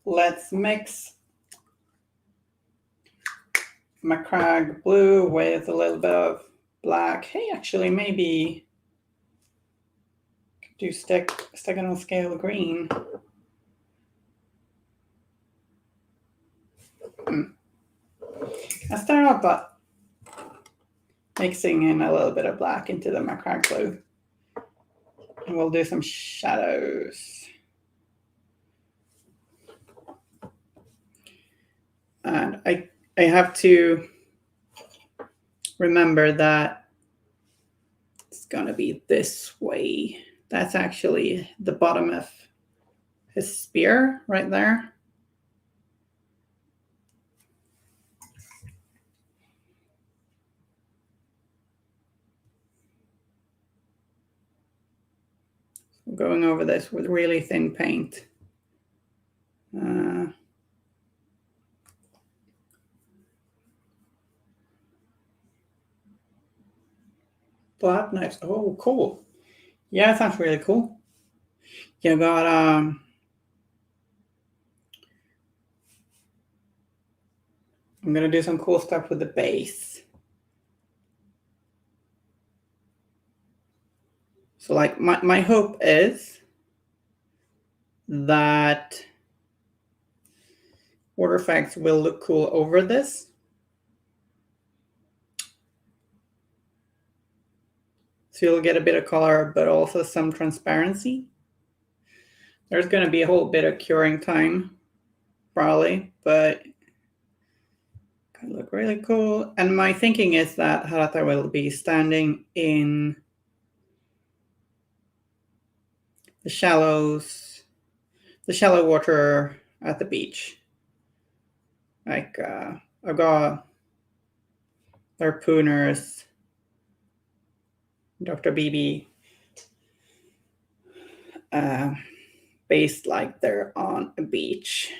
let's mix my Crag blue with a little bit of black. Hey, actually, maybe do stick it on scale green. I start off by mixing in a little bit of black into the Macrag blue. And we'll do some shadows. And I have to remember that it's gonna be this way. That's actually the bottom of his spear right there. I'm going over this with really thin paint. Black knives. Oh, cool. Yeah, that sounds really cool. You got I'm gonna do some cool stuff with the base. So like my hope is that water effects will look cool over this. So you'll get a bit of color, but also some transparency. There's going to be a whole bit of curing time, probably, but Could look really cool. And my thinking is that Harata will be standing in the shallow water at the beach. Like I've got harpooners, Dr. BB, based like they're on a beach.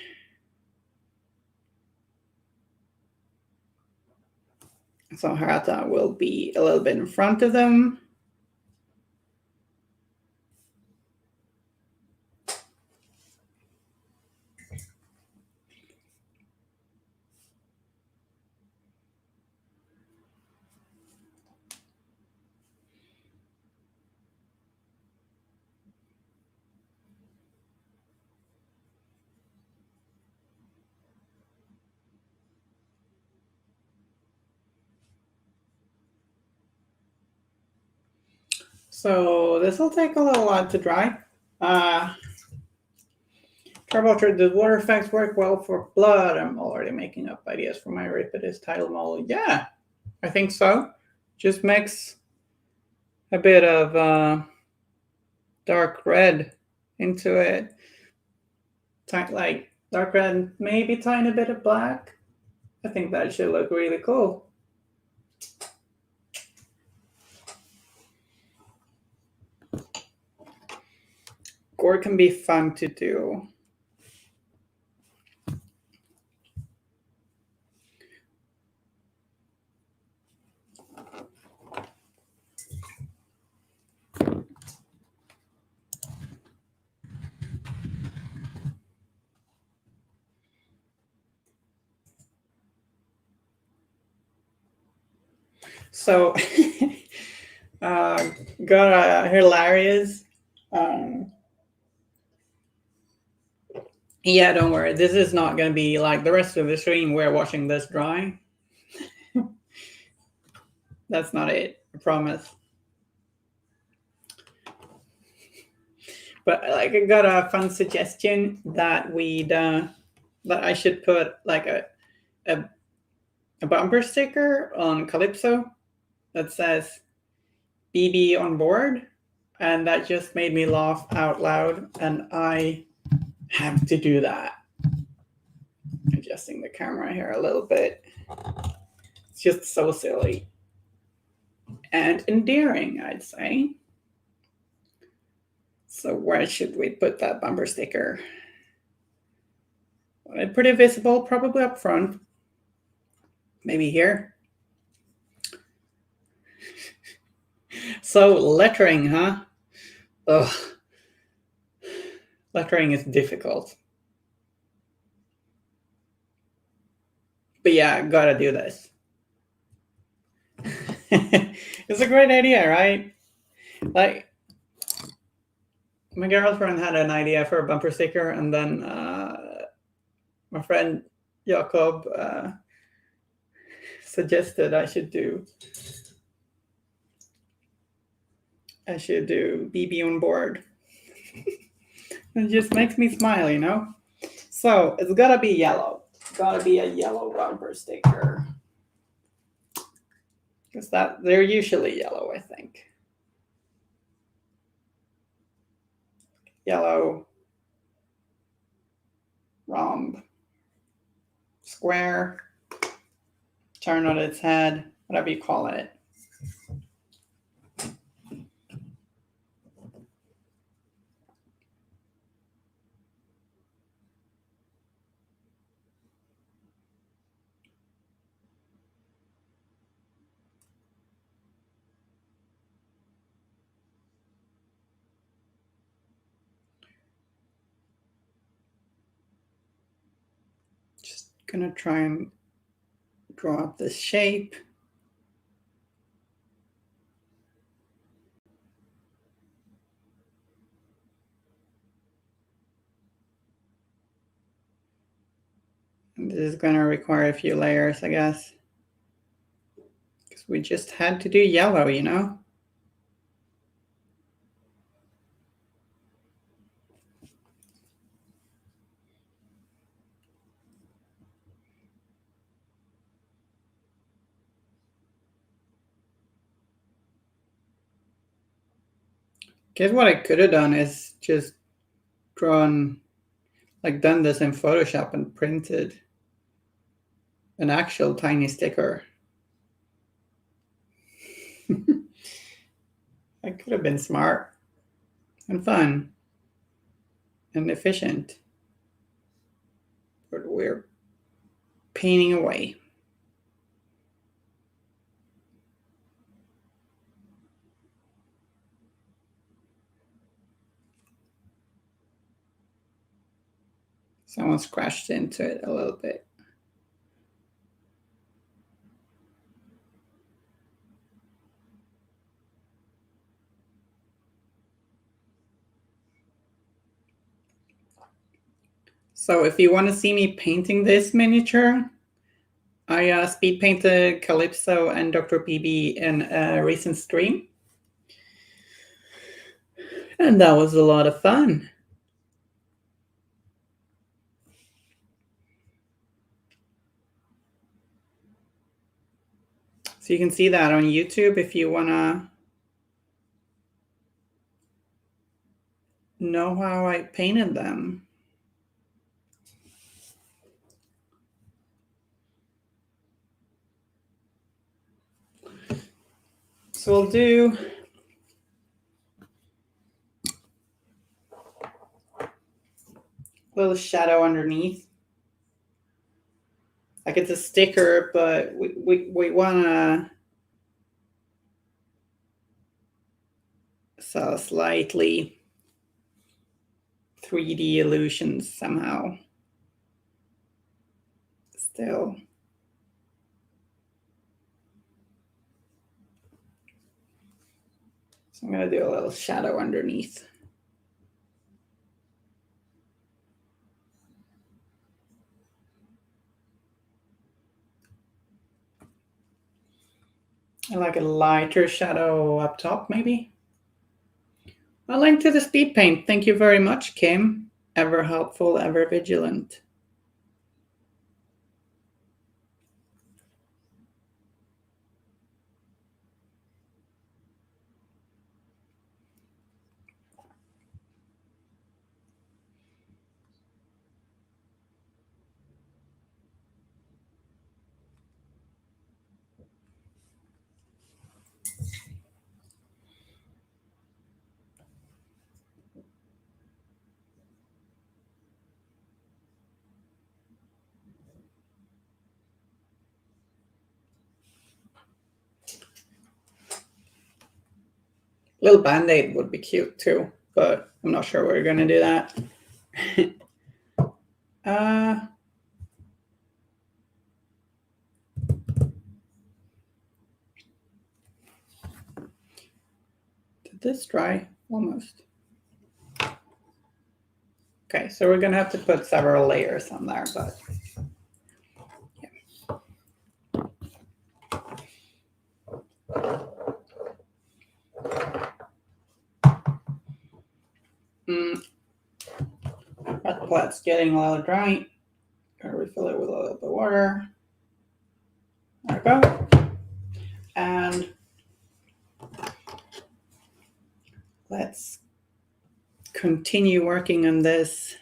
So Harata will be a little bit in front of them. So this will take a little while to dry. Troubleshooting, does water effects work well for blood? I'm already making up ideas for my Euripides title model. Yeah, I think so. Just mix a bit of dark red into it. Like dark red, maybe tiny bit of black. I think that should look really cool. Gore can be fun to do. So, got a hilarious. Yeah, don't worry. This is not going to be like the rest of the stream. We're watching this dry. That's not it. I promise. But like, I got a fun suggestion that that I should put like a bumper sticker on Calypso that says "BB on board," and that just made me laugh out loud. And I have to do that. Adjusting the camera here a little bit. It's just so silly and endearing, I'd say. So where should we put that bumper sticker? Pretty visible, probably up front. Maybe here. So lettering, huh? Ugh. Lettering is difficult. But yeah, gotta do this. It's a great idea, right? Like, my girlfriend had an idea for a bumper sticker, and then my friend Jakob suggested I should do BB on board. It just makes me smile, you know? So it's gotta be yellow. Gotta be a yellow bumper sticker. Because they're usually yellow, I think. Yellow, rhomb, square, turn on its head, whatever you call it. Just gonna try and draw up this shape. And this is gonna require a few layers, I guess. Because we just had to do yellow, you know? Guess what I could have done is just drawn, like done this in Photoshop and printed an actual tiny sticker. I could have been smart and fun and efficient, but we're painting away. Someone scratched into it a little bit. So if you want to see me painting this miniature, I speed painted Calypso and Dr. PB in a recent stream. And that was a lot of fun. So you can see that on YouTube if you want to know how I painted them. So we'll do a little shadow underneath. Like it's a sticker, but we want to sell slightly 3D illusions somehow. Still. So I'm going to do a little shadow underneath. I like a lighter shadow up top, maybe. A link to the speed paint. Thank you very much, Kim. Ever helpful, ever vigilant. Little band-aid would be cute too, but I'm not sure we're gonna do that. Did this dry? Almost. Okay, so we're gonna have to put several layers on there, but that plat's getting a little dry. Gotta refill it with a little bit of water. There we go. And let's continue working on this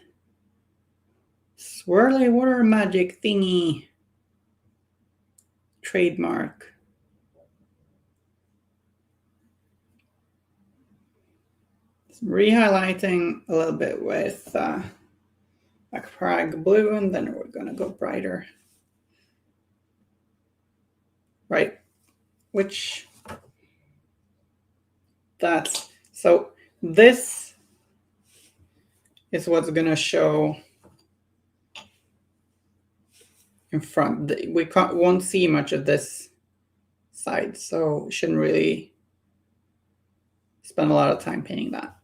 swirly water magic thingy trademark. Re-highlighting a little bit with like Prague blue, and then we're gonna go brighter. Right, which that's so this is what's gonna show in front. We won't see much of this side, so we shouldn't really spend a lot of time painting that.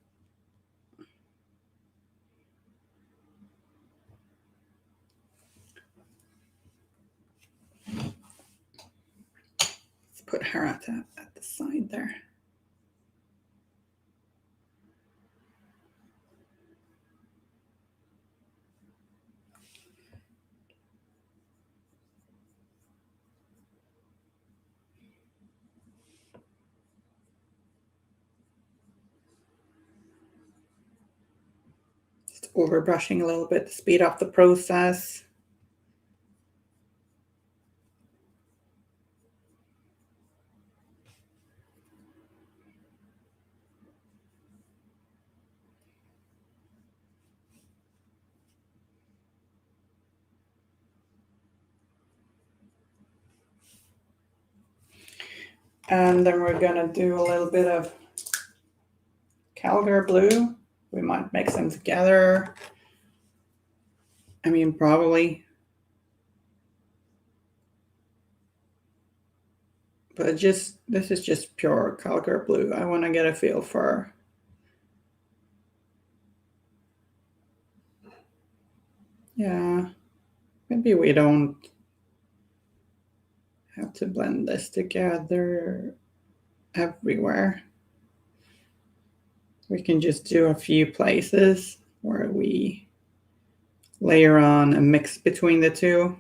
Let's put Harata at the side there. overbrushing a little bit to speed up the process. And then we're gonna do a little bit of Calgar blue. We might mix them together. I mean, probably. But this is just pure Calgar blue. I want to get a feel for. Yeah, maybe we don't have to blend this together everywhere. We can just do a few places where we layer on a mix between the two.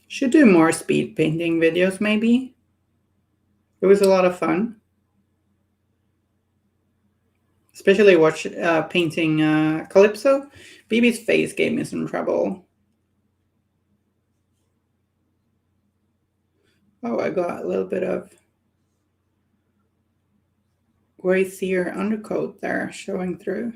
Should do more speed painting videos, maybe. It was a lot of fun. Especially watch painting Calypso. BB's face gave me some trouble. Oh, I got a little bit of gray sear undercoat there showing through.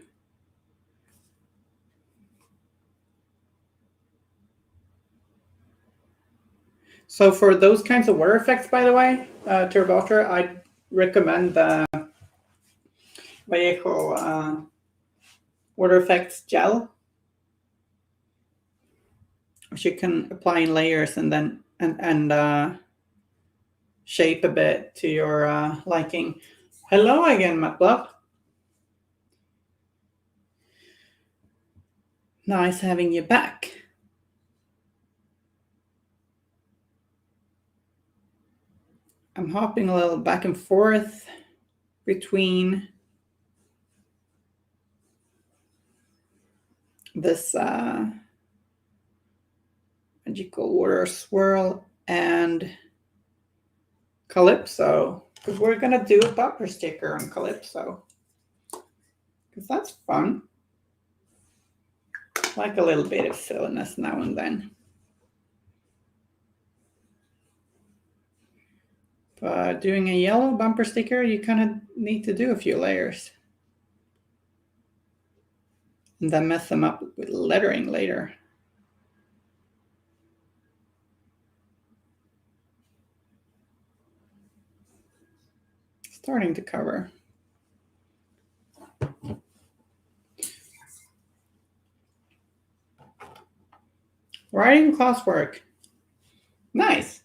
So for those kinds of water effects, by the way, Turboter, I'd recommend the Vallejo water effects gel, which you can apply in layers and then shape a bit to your liking. Hello again, Matlab. Nice having you back. I'm hopping a little back and forth between this magical water swirl and Calypso, because we're gonna do a bumper sticker on Calypso, because that's fun. Like a little bit of silliness now and then. But doing a yellow bumper sticker, you kind of need to do a few layers. And then mess them up with lettering later. Starting to cover. Writing classwork. Nice.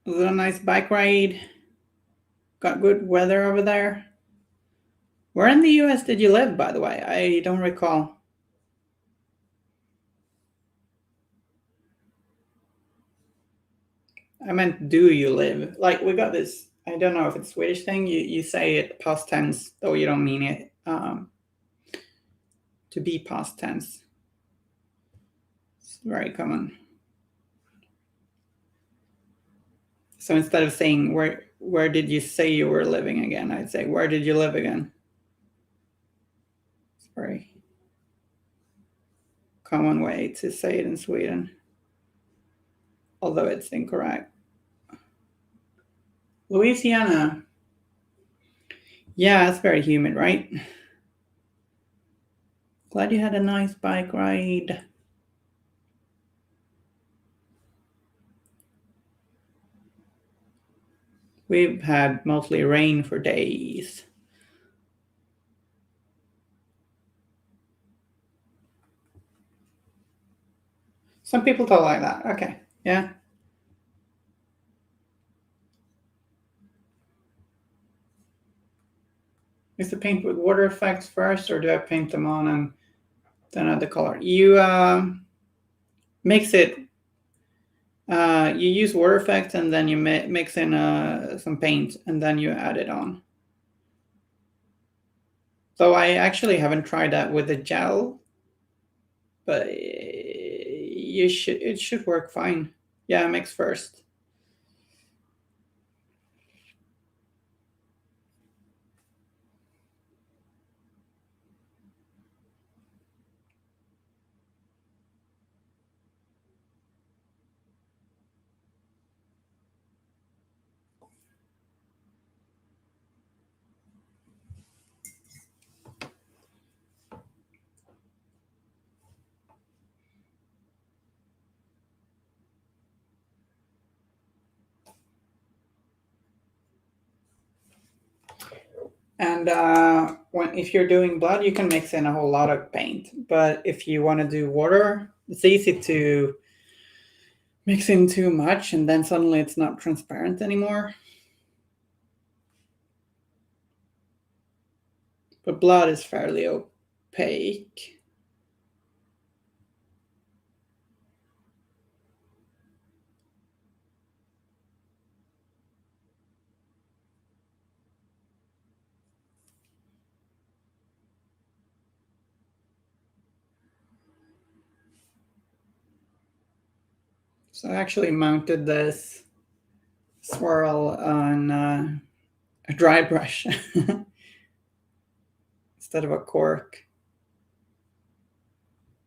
Was it a nice bike ride? Got good weather over there? Where in the US did you live, by the way? I don't recall. I meant, do you live? Like, we got this, I don't know if it's Swedish thing. You say it past tense, though you don't mean it to be past tense. It's very common. So instead of saying, where did you say you were living again? I'd say, where did you live again? It's a very common way to say it in Sweden, although it's incorrect. Louisiana. Yeah, it's very humid, right? Glad you had a nice bike ride. We've had mostly rain for days. Some people don't like that. Okay, yeah. Is the paint with water effects first, or do I paint them on and then add the color? You mix it. You use water effects and then you mix in some paint and then you add it on. Though I actually haven't tried that with the gel, but it should work fine. Yeah, mix first. And if you're doing blood, you can mix in a whole lot of paint. But if you want to do water, it's easy to mix in too much, and then suddenly it's not transparent anymore. But blood is fairly opaque. So I actually mounted this swirl on a dry brush instead of a cork.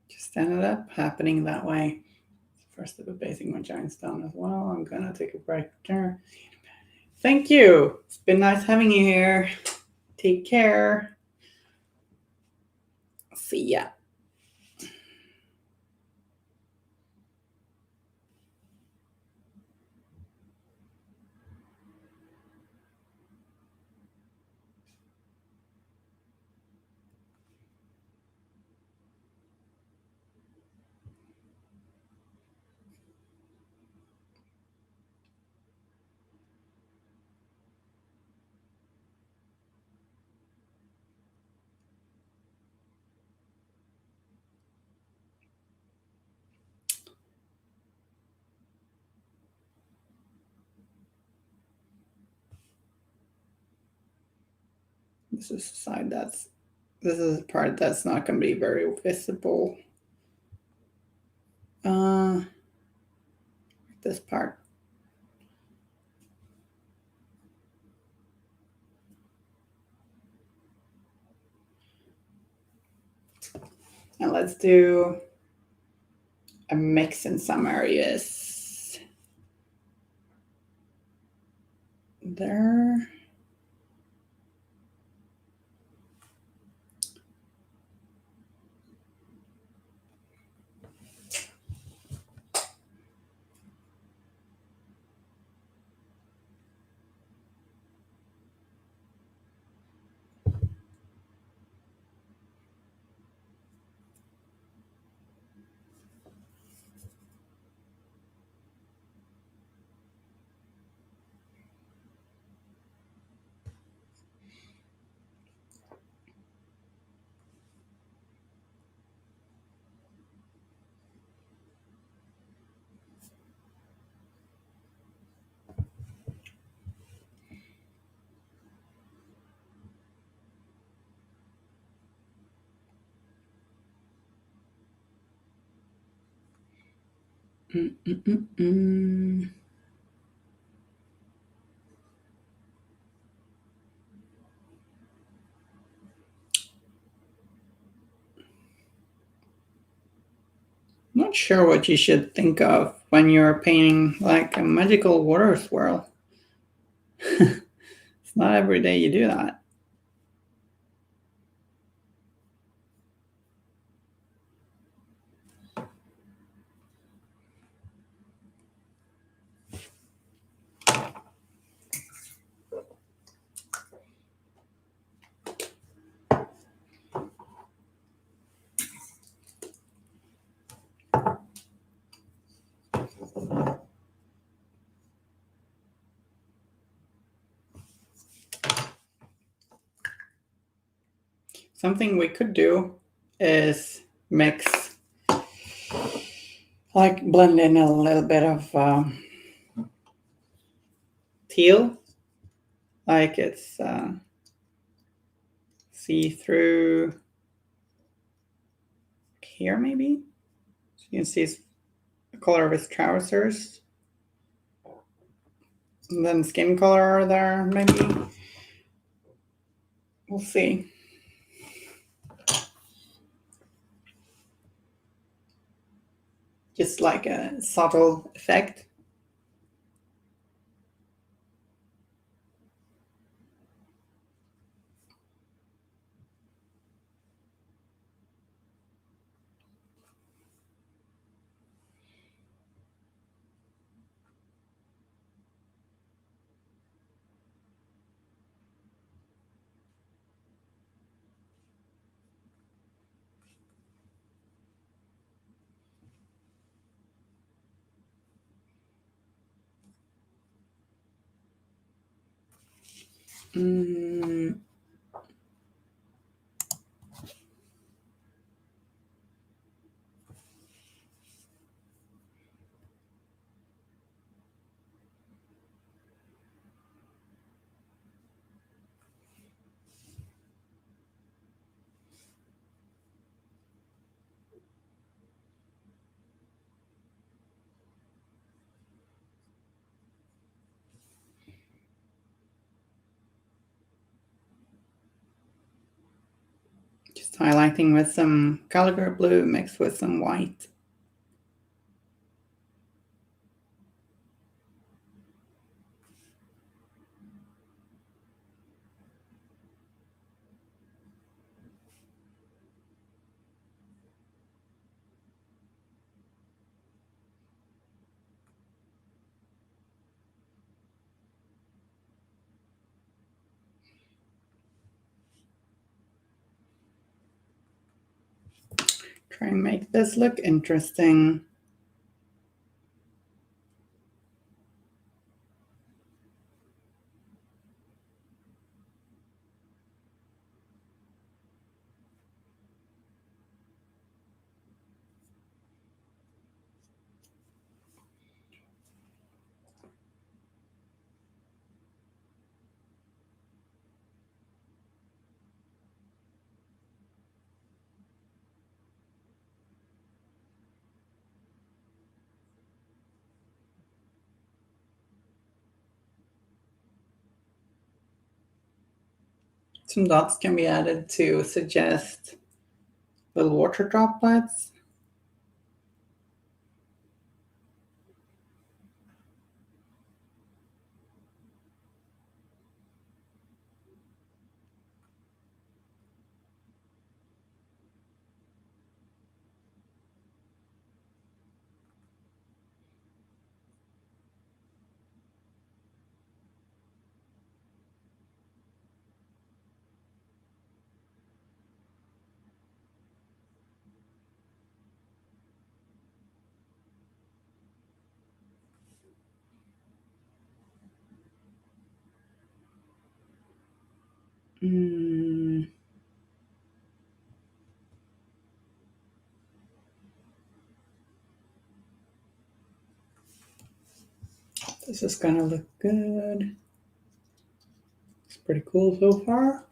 Just ended up happening that way. First step of basing my giant stone as well. I'm gonna take a break there. Thank you. It's been nice having you here. Take care. See ya. This is the side this is the part that's not going to be very visible. This part. And let's do a mix in some areas. There. Not sure what you should think of when you're painting like a magical water swirl. It's not every day you do that. Something we could do is mix, like blend in a little bit of teal, like it's see through here maybe. So you can see the color of his trousers. And then skin color there maybe. We'll see. Just like a subtle effect. Just highlighting with some Gallagher blue mixed with some white. Try and make this look interesting. Some dots can be added to suggest little water droplets. This is gonna look good. It's pretty cool so far.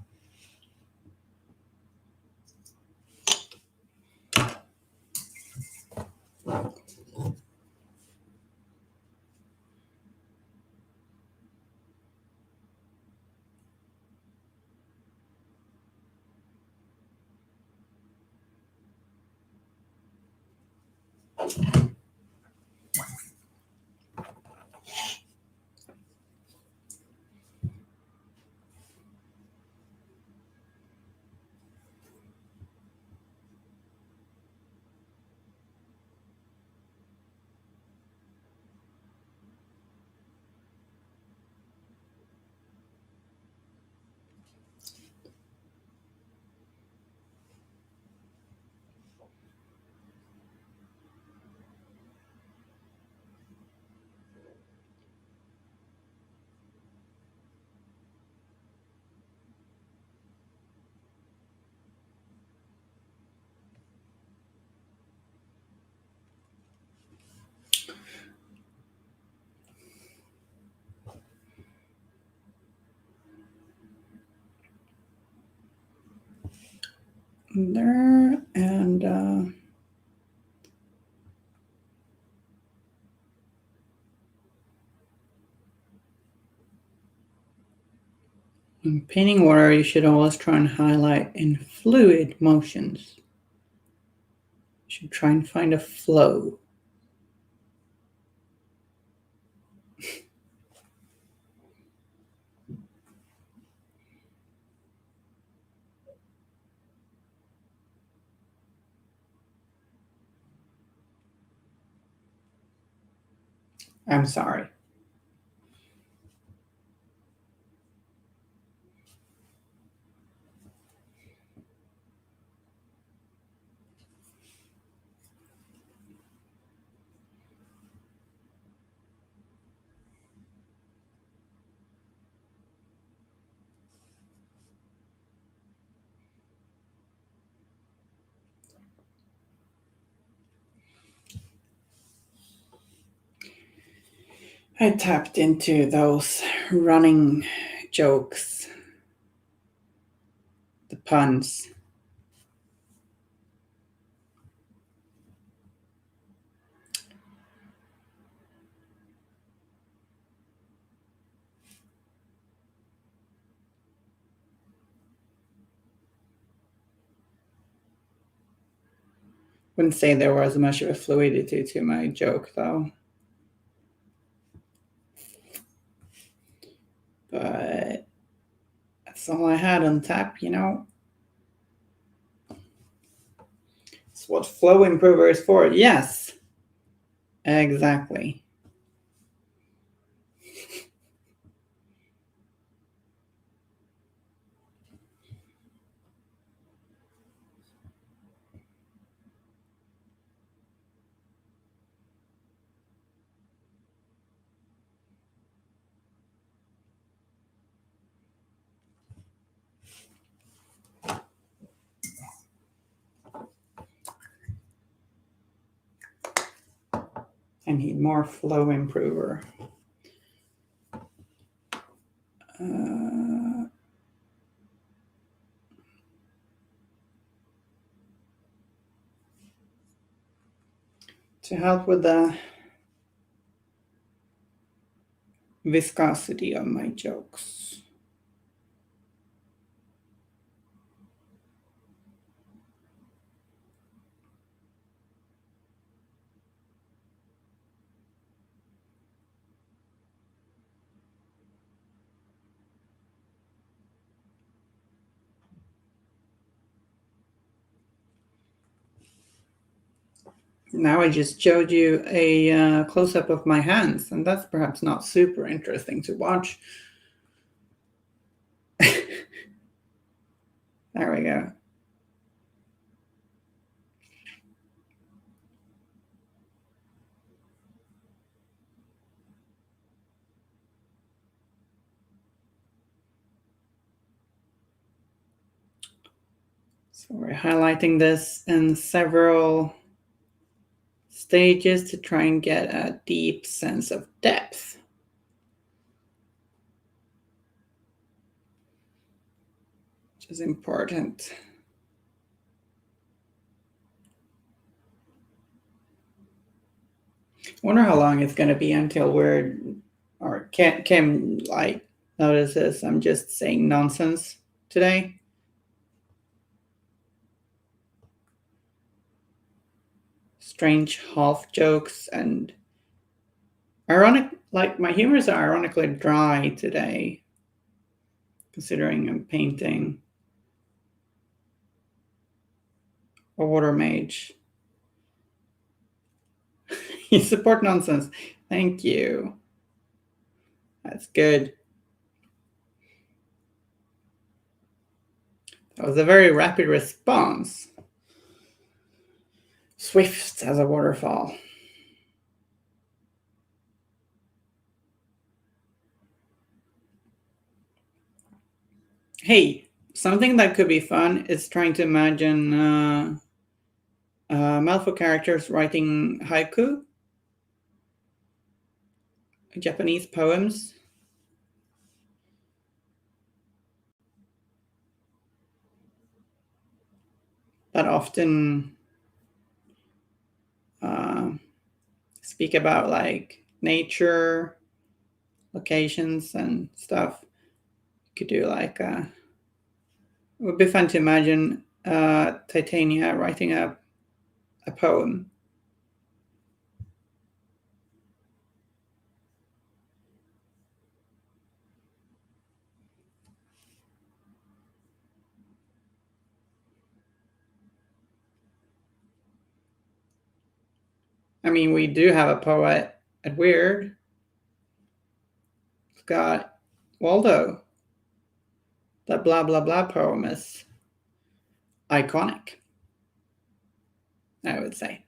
there, and when painting water, you should always try and highlight in fluid motions. You should try and find a flow. I'm sorry. I tapped into those running jokes, the puns. Wouldn't say there was much of a fluidity to my joke, though. But that's all I had on tap, you know. It's what flow improver is for. Yes, exactly. I need more flow improver. To help with the viscosity of my jokes. Now I just showed you a close-up of my hands, and that's perhaps not super interesting to watch. There we go. So we're highlighting this in several stages to try and get a deep sense of depth. Which is important. I wonder how long it's going to be until Wyrd or Kim like notices I'm just saying nonsense today. Strange half jokes and ironic, like my humors are ironically dry today, considering I'm painting a water mage. You support nonsense. Thank you. That's good. That was a very rapid response. Swift as a waterfall. Hey, something that could be fun is trying to imagine Malifaux characters writing haiku, Japanese poems. that often speak about like nature, locations, and stuff. You could do like it would be fun to imagine Titania writing a poem. I mean, we do have a poet at Wyrd. It's got Waldo. That blah blah blah poem is iconic, I would say.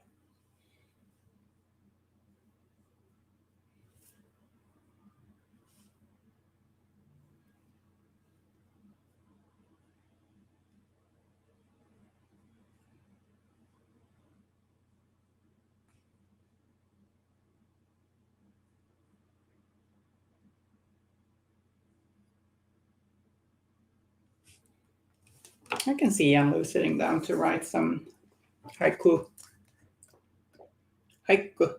I can see Yanlu sitting down to write some haiku. Haiku.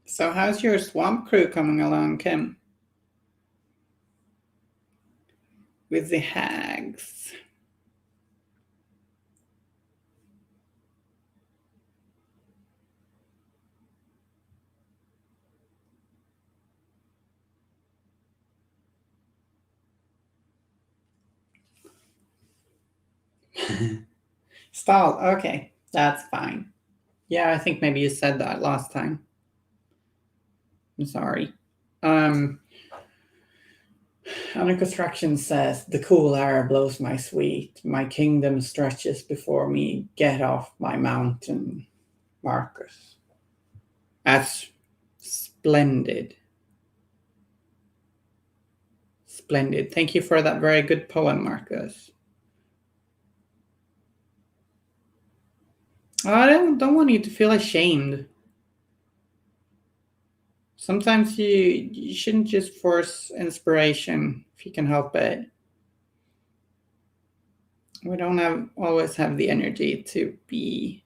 So how's your swamp crew coming along, Kim? With the hags. Stalled. Okay, that's fine. Yeah, I think maybe you said that last time. I'm sorry. Under construction says, the cool air blows my sweet. My kingdom stretches before me. Get off my mountain, Marcus. That's splendid. Splendid. Thank you for that very good poem, Marcus. I don't want you to feel ashamed. Sometimes you shouldn't just force inspiration if you can help it. We don't always have the energy to be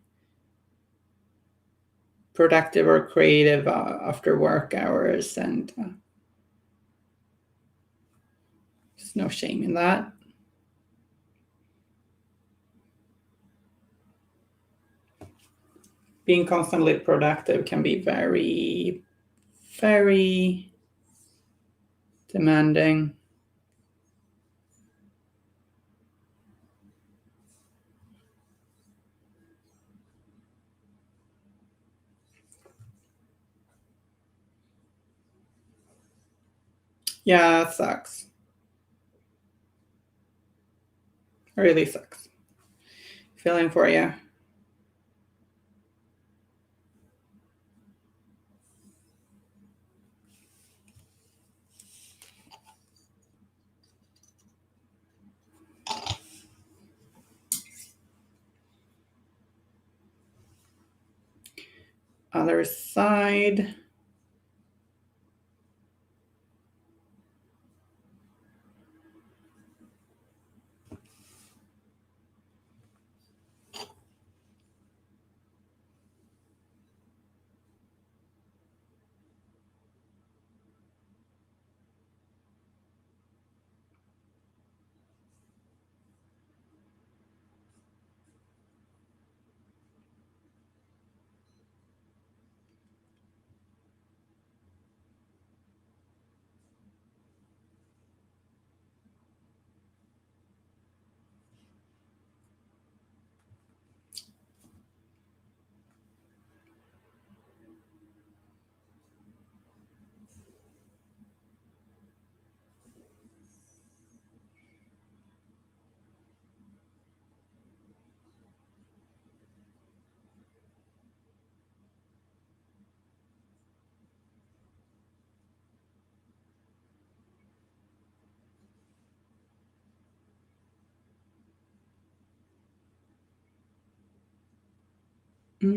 productive or creative after work hours, and there's no shame in that. Being constantly productive can be very, very demanding. Yeah, it sucks. It really sucks. Feeling for you. Other side. Starting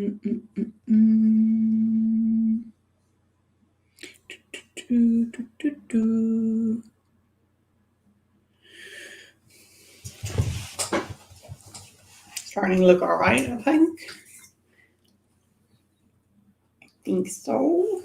to look all right, I think. I think so.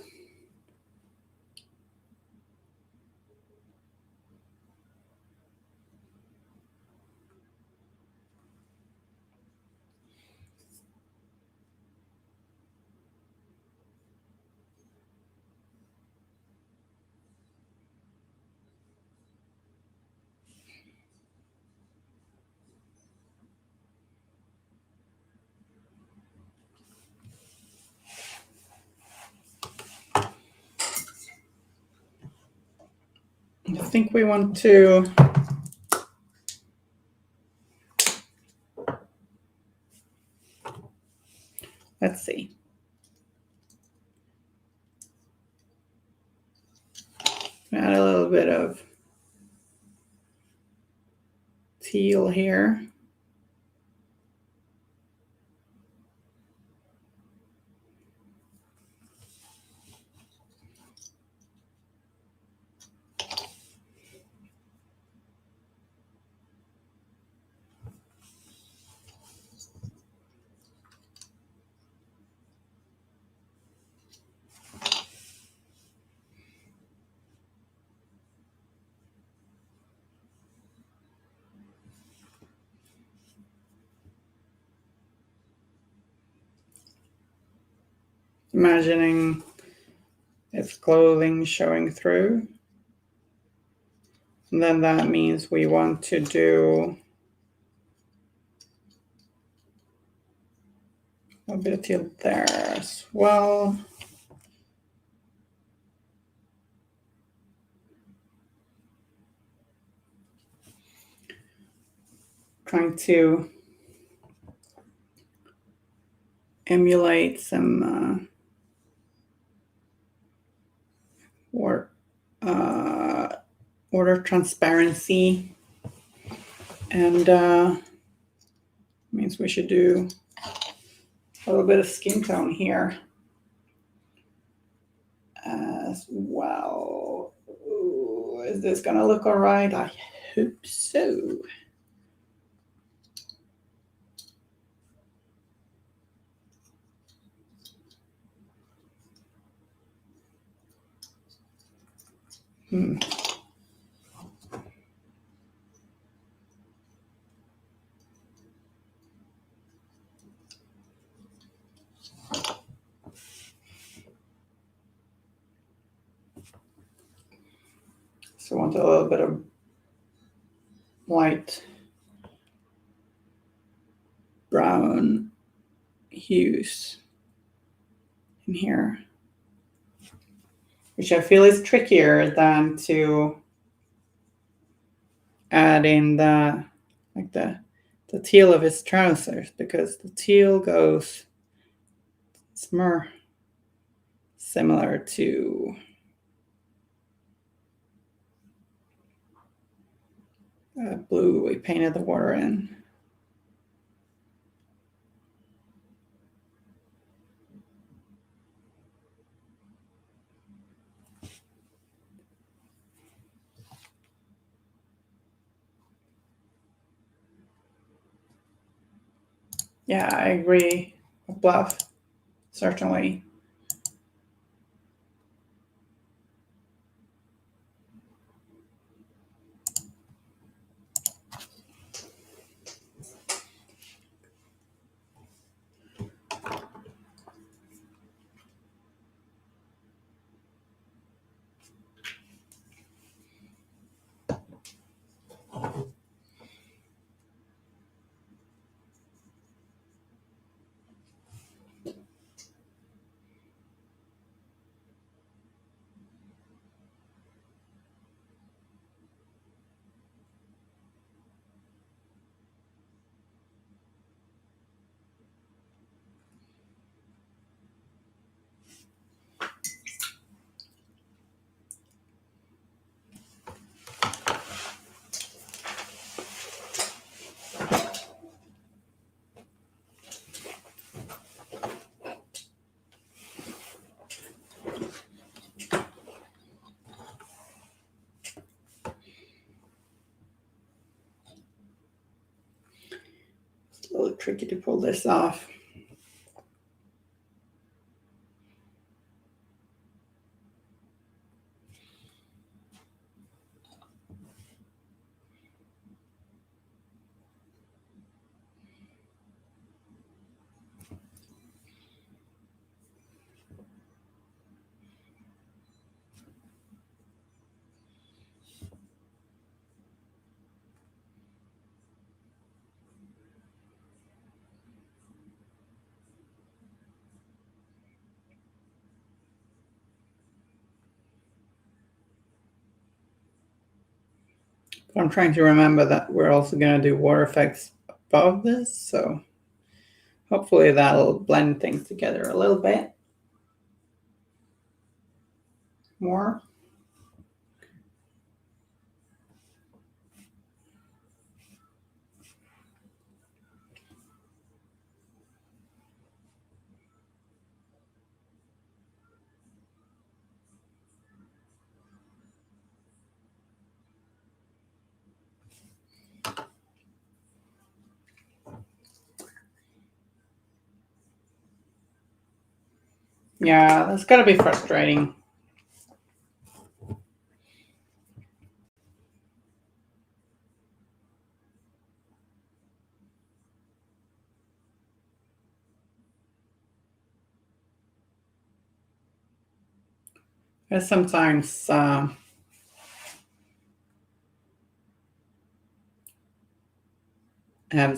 I think we want to let's see. Add a little bit of teal here. Imagining its clothing showing through. And then that means we want to do a bit of teal there as well. Trying to emulate some water transparency, and means we should do a little bit of skin tone here as well. Ooh, is this gonna look all right? I hope so. So I want a little bit of light brown hues in here, which I feel is trickier than to add in the teal of his trousers, because the teal goes, it's more similar to blue we painted the water in. Yeah, I agree. A bluff, certainly. tricky to pull this off. I'm trying to remember that we're also going to do water effects above this, so hopefully that'll blend things together a little bit more. Yeah, that's gotta be frustrating. I sometimes have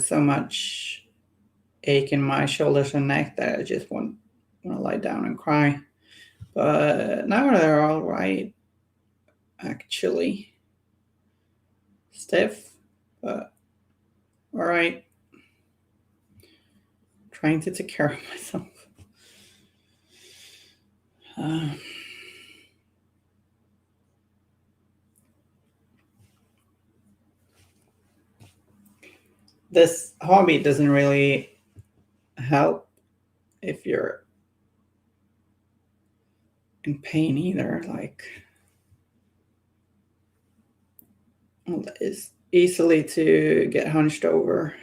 so much ache in my shoulders and neck that I just want to lie down and cry. But now they're all right, actually. Stiff, but all right. Trying to take care of myself. This hobby doesn't really help if you're in pain either. Like, it's easily to get hunched over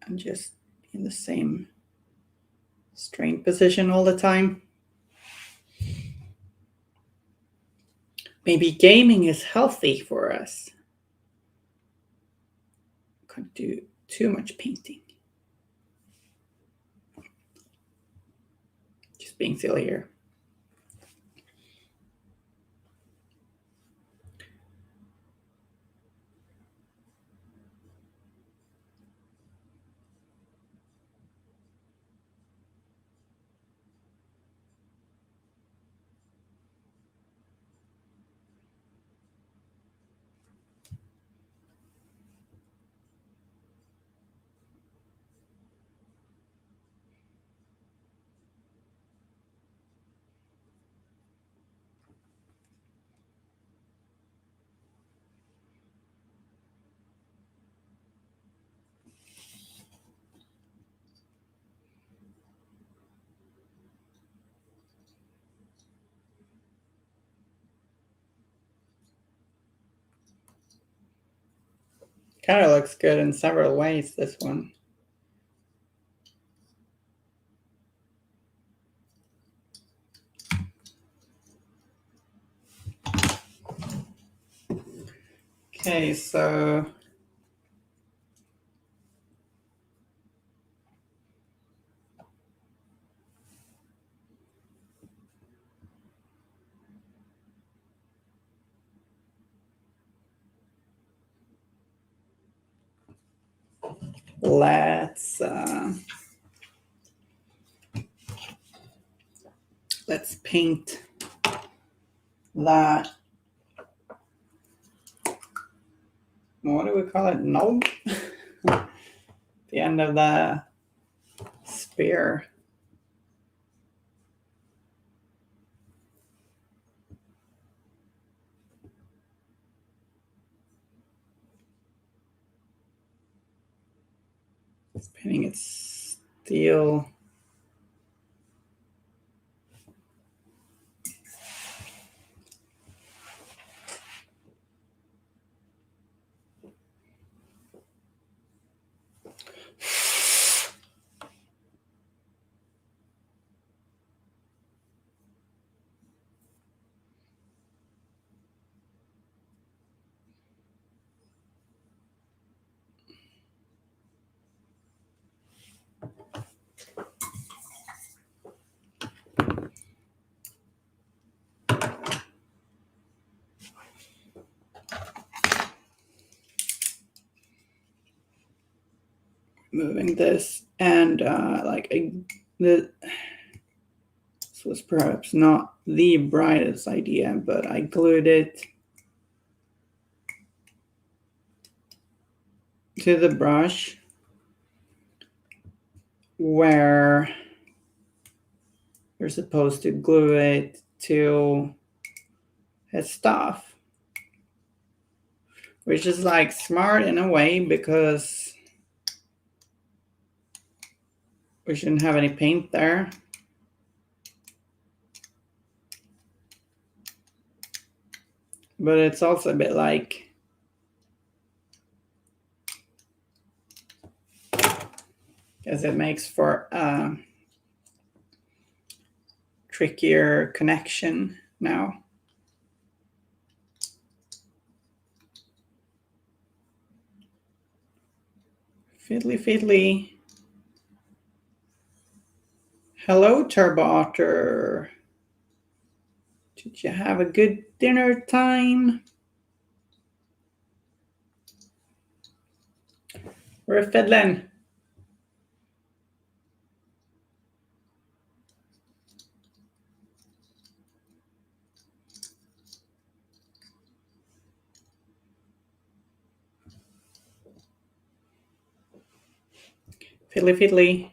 and just in the same strained position all the time. Maybe gaming is healthy for us. Can't do too much painting. Just being silly here. Kind of looks good in several ways, this one. Okay, so let's paint that. What do we call it? Knob? The end of the spear. It's painting it steel. moving this, and this was perhaps not the brightest idea, but I glued it to the brush where you're supposed to glue it to his stuff, which is like smart in a way because we shouldn't have any paint there. But it's also a bit like because it makes for a trickier connection now. Fiddly fiddly. Hello, Turbo Otter. Did you have a good dinner time? We're fiddling. Fiddly fiddly.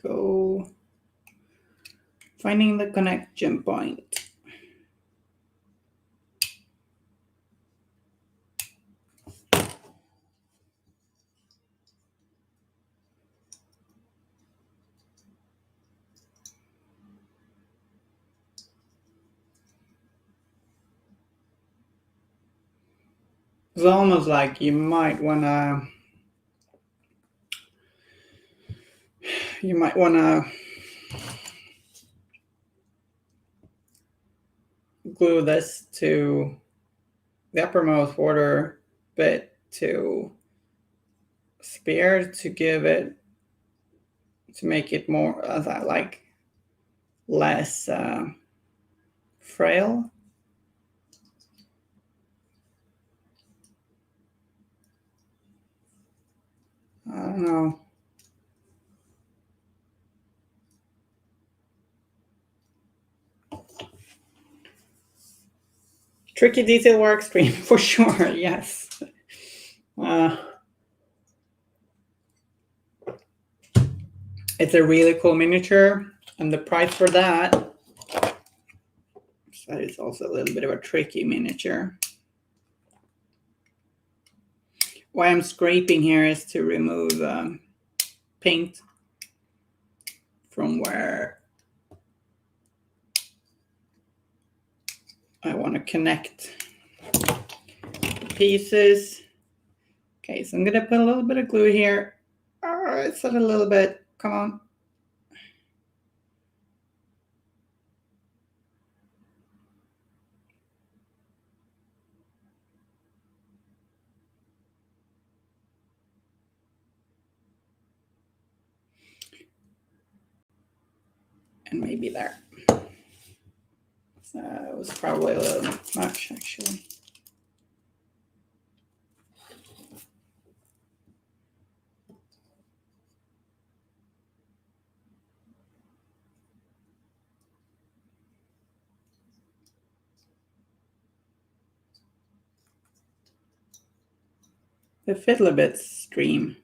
Go finding the connection point. It's almost like you might wanna glue this to the uppermost border bit to spear to make it more like less frail. I don't know. Tricky detail work stream for sure. Yes. It's a really cool miniature, and the price for that is also a little bit of a tricky miniature. Why I'm scraping here is to remove paint from where I want to connect the pieces. Okay, so I'm going to put a little bit of glue here. Oh, it's a little bit. Come on. And maybe there. So it was probably a little much, actually. The fiddle bit stream.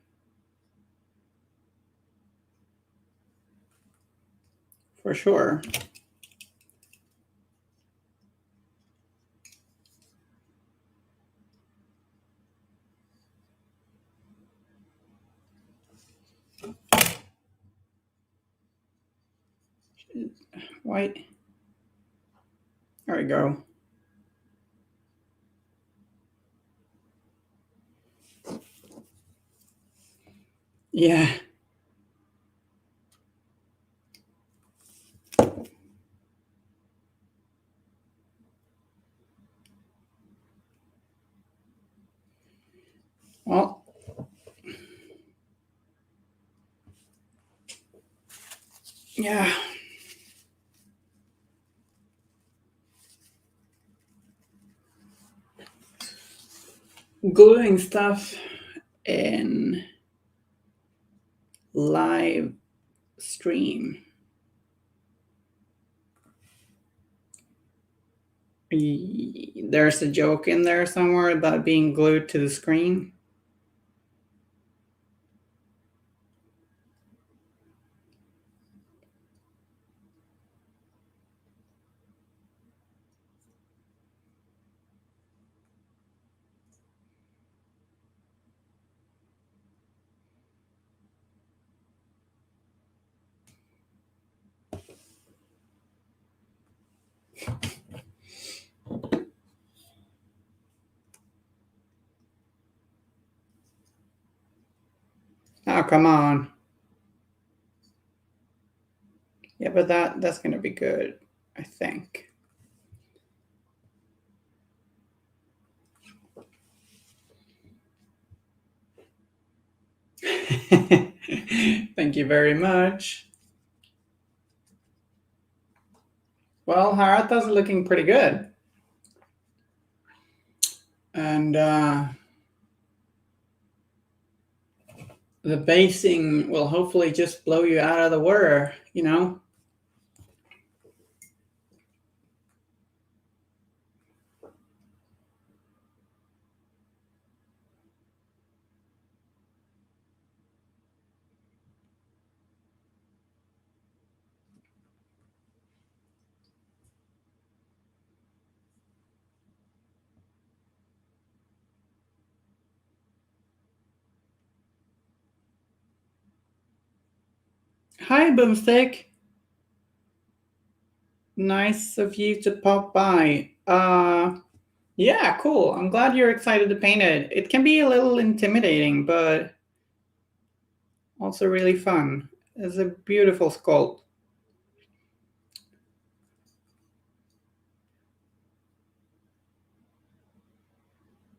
For sure. White. There we go. Yeah. Well, yeah. Gluing stuff in live stream. There's a joke in there somewhere about being glued to the screen. Oh, come on. Yeah, but that's gonna be good, I think. Thank you very much. Well, Harata's looking pretty good. And the basing will hopefully just blow you out of the water, you know? Hi, Boomstick. Nice of you to pop by. Yeah, cool. I'm glad you're excited to paint it. It can be a little intimidating, but also really fun. It's a beautiful sculpt.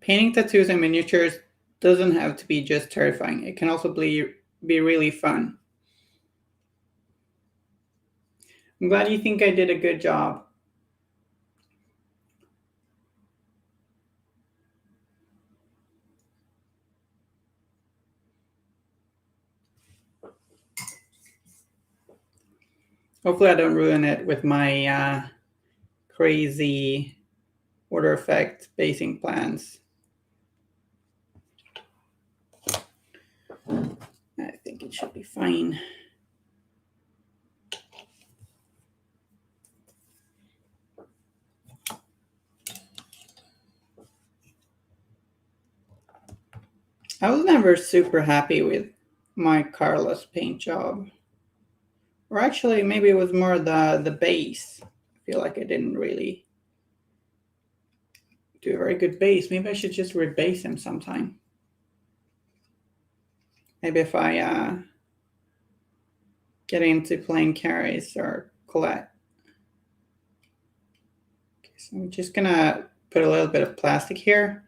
Painting tattoos and miniatures doesn't have to be just terrifying. It can also be really fun. I'm glad you think I did a good job. Hopefully I don't ruin it with my crazy order effect basing plans. I think it should be fine. I was never super happy with my Carlos paint job. Or actually, maybe it was more the base. I feel like I didn't really do a very good base. Maybe I should just rebase him sometime. Maybe if I get into playing carries or Colette. Okay, so I'm just gonna put a little bit of plastic here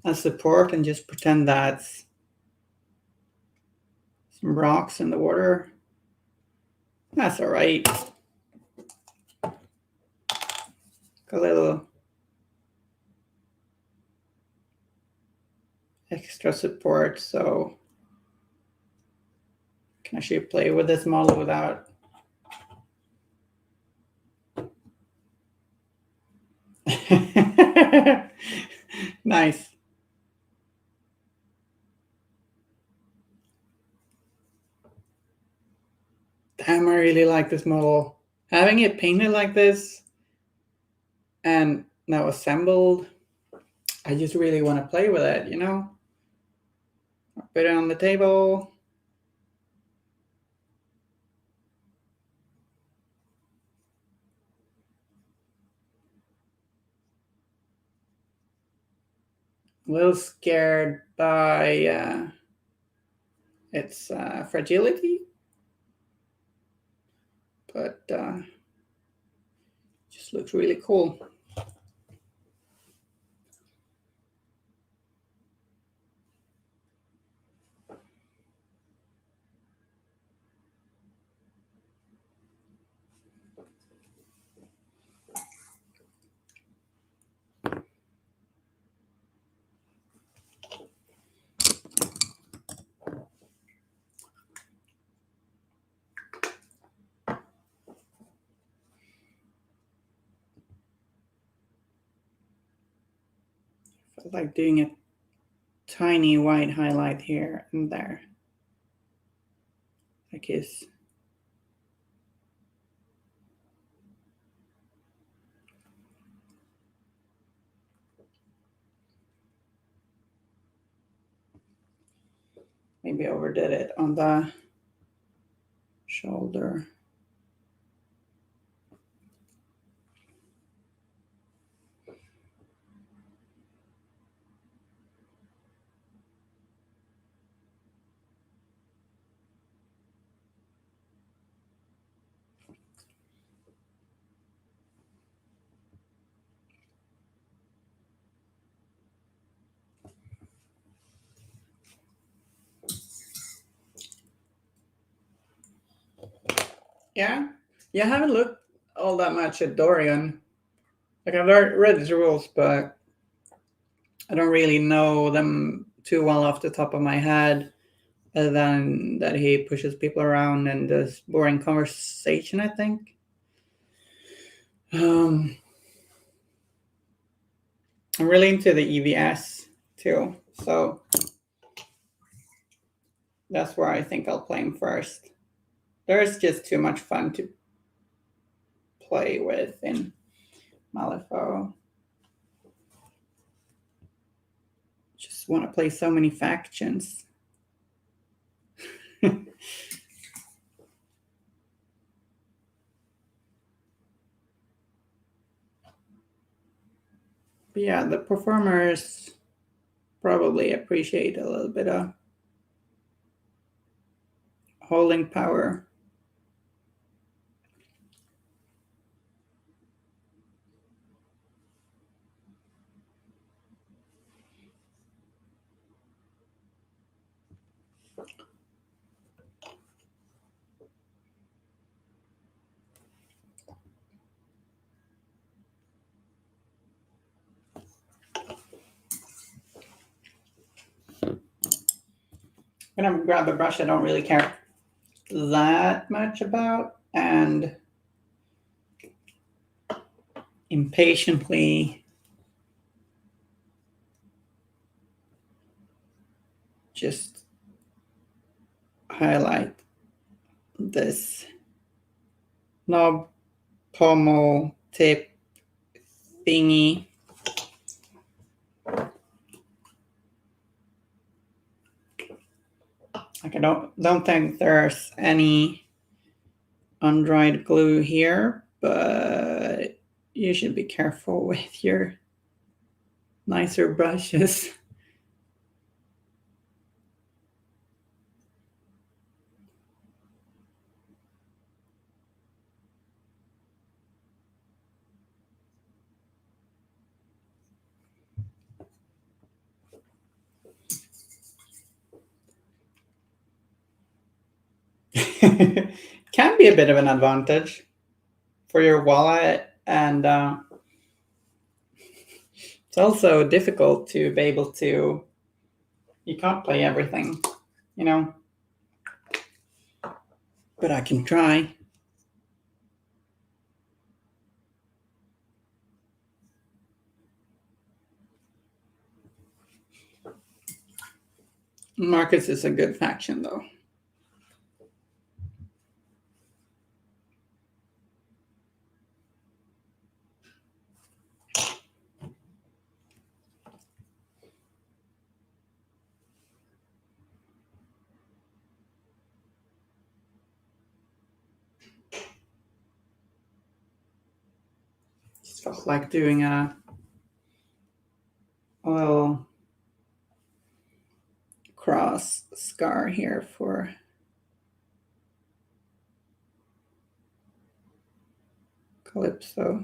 as support and just pretend that's some rocks in the water. That's all right. Got a little extra support, so I can actually play with this model without. Nice. Damn, I really like this model. Having it painted like this and now assembled, I just really want to play with it, you know? Put it on the table. A little scared by its fragility, but just looks really cool. I like doing a tiny white highlight here and there, like his. Maybe overdid it on the shoulder. Yeah, I haven't looked all that much at Dorian. Like I've read his rules, but I don't really know them too well off the top of my head, other than that he pushes people around and does boring conversation, I think. I'm really into the EVS too, so that's where I think I'll play him first. There's just too much fun to play with in Malifaux. Just want to play so many factions. But yeah, the performers probably appreciate a little bit of holding power. I'm gonna grab a brush I don't really care that much about and impatiently just highlight this knob pommel tip thingy. Like I don't think there's any undried glue here, but you should be careful with your nicer brushes. Can be a bit of an advantage for your wallet, and it's also difficult to be able to. You can't play everything, you know. But I can try. Marcus is a good faction, though. Just felt like doing a little cross scar here for Calypso.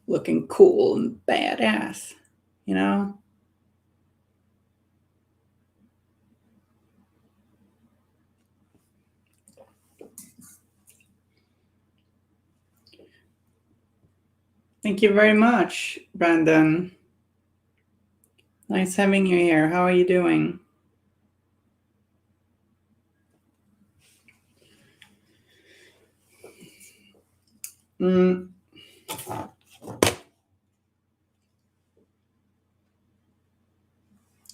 Looking cool and badass, you know? Thank you very much, Brandon. Nice having you here. How are you doing?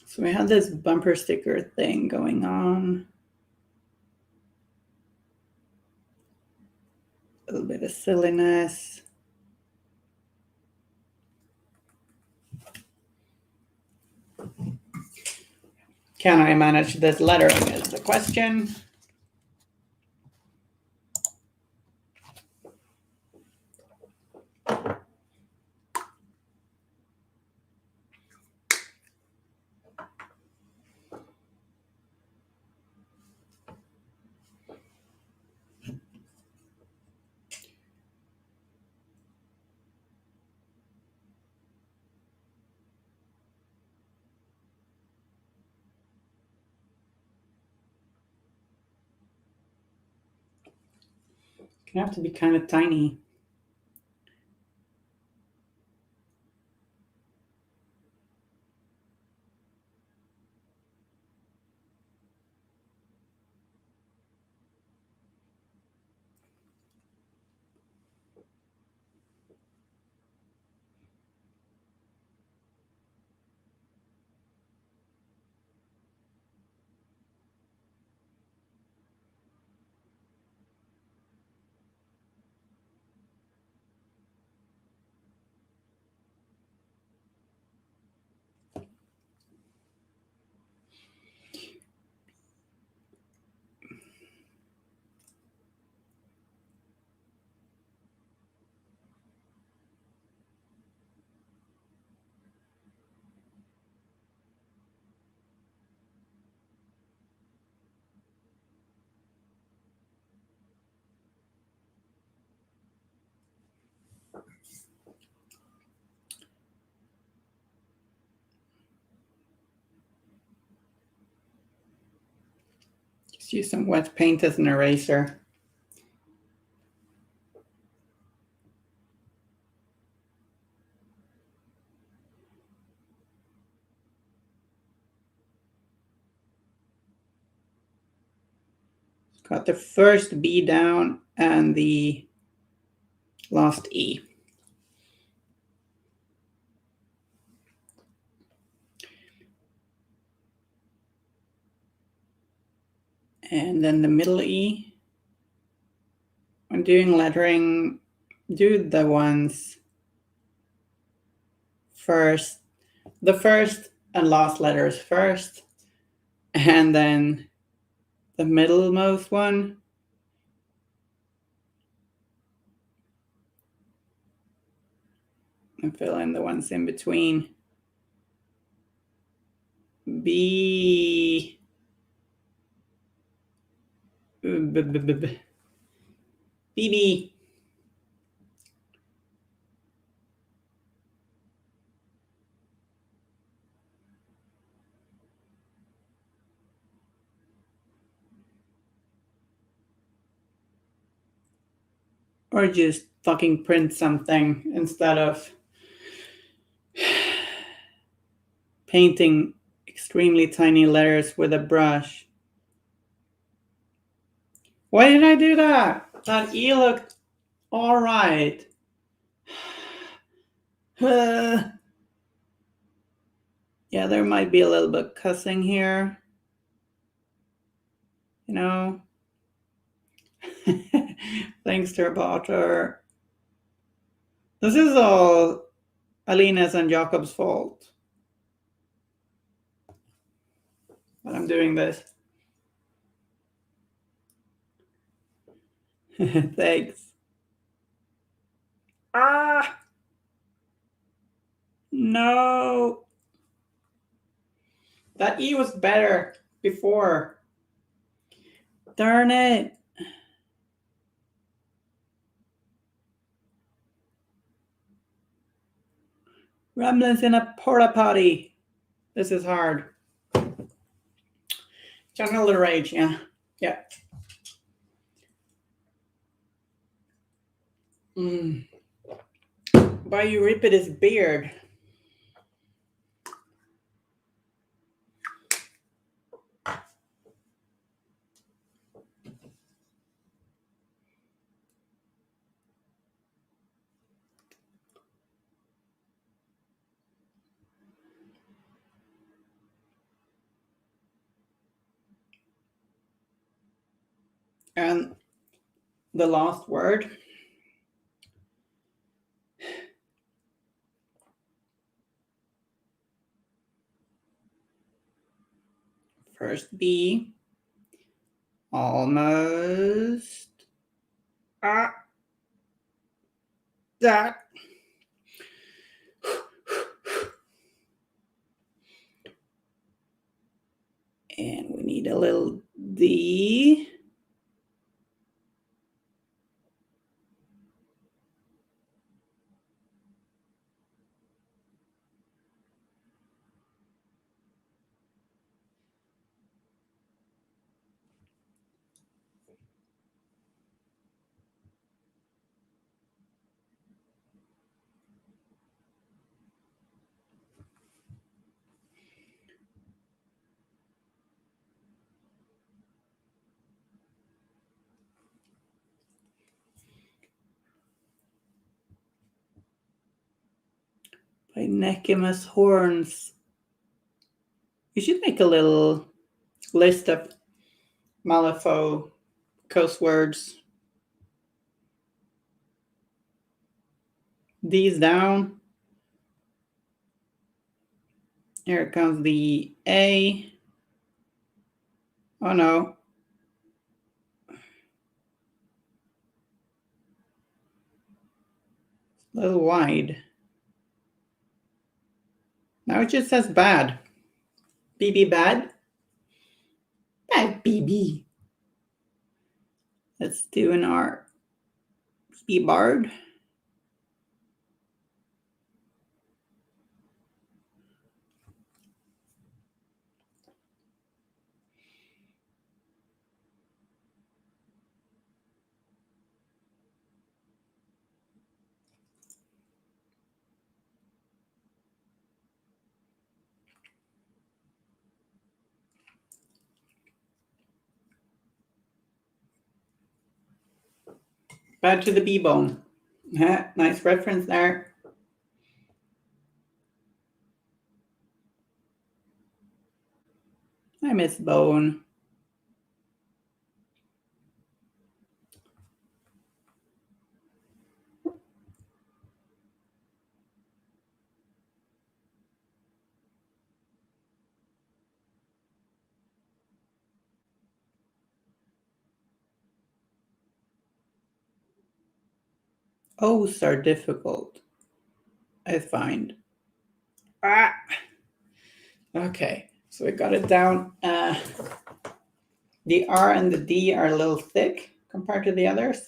So we had this bumper sticker thing going on. A little bit of silliness. Can I manage this lettering is the question. Gonna have to be kind of tiny. Just use some wet paint as an eraser. Got the first B down and the last E. And then the middle E. When doing lettering, do the ones first, the first and last letters first, and then the middlemost one. And fill in the ones in between. B. BB. Or just fucking print something instead of painting extremely tiny letters with a brush. Why did I do that? That E looked all right. Yeah, there might be a little bit cussing here. You know? Thanks to Harata. This is all Alina's and Jacob's fault. But I'm doing this. Thanks. Ah! No. That E was better before. Darn it. Ramblings in a porta potty. This is hard. Channel the rage, yeah. Yeah. By Euripides' beard. And the last word. First B. Almost. That. And we need a little D. By Nekimus horns. You should make a little list of Malifaux curse words. These down. Here comes the A. Oh no. A little wide. Now it just says bad. BB bad? Bad BB. Let's do an R. BB Bard. Bad to the B-bone. Nice reference there. I miss bone. O's are difficult, I find. Okay, so we got it down. The R and the D are a little thick compared to the others.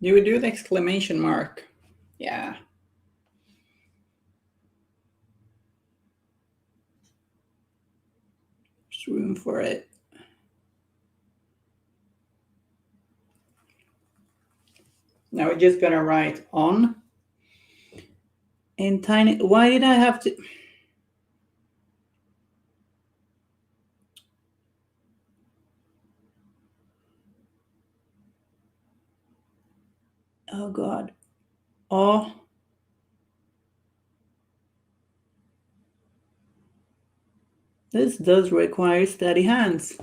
You would do the exclamation mark. Yeah. There's room for it. Now we're just gonna write on in tiny. Why did I have to? Oh God. Oh. This does require steady hands.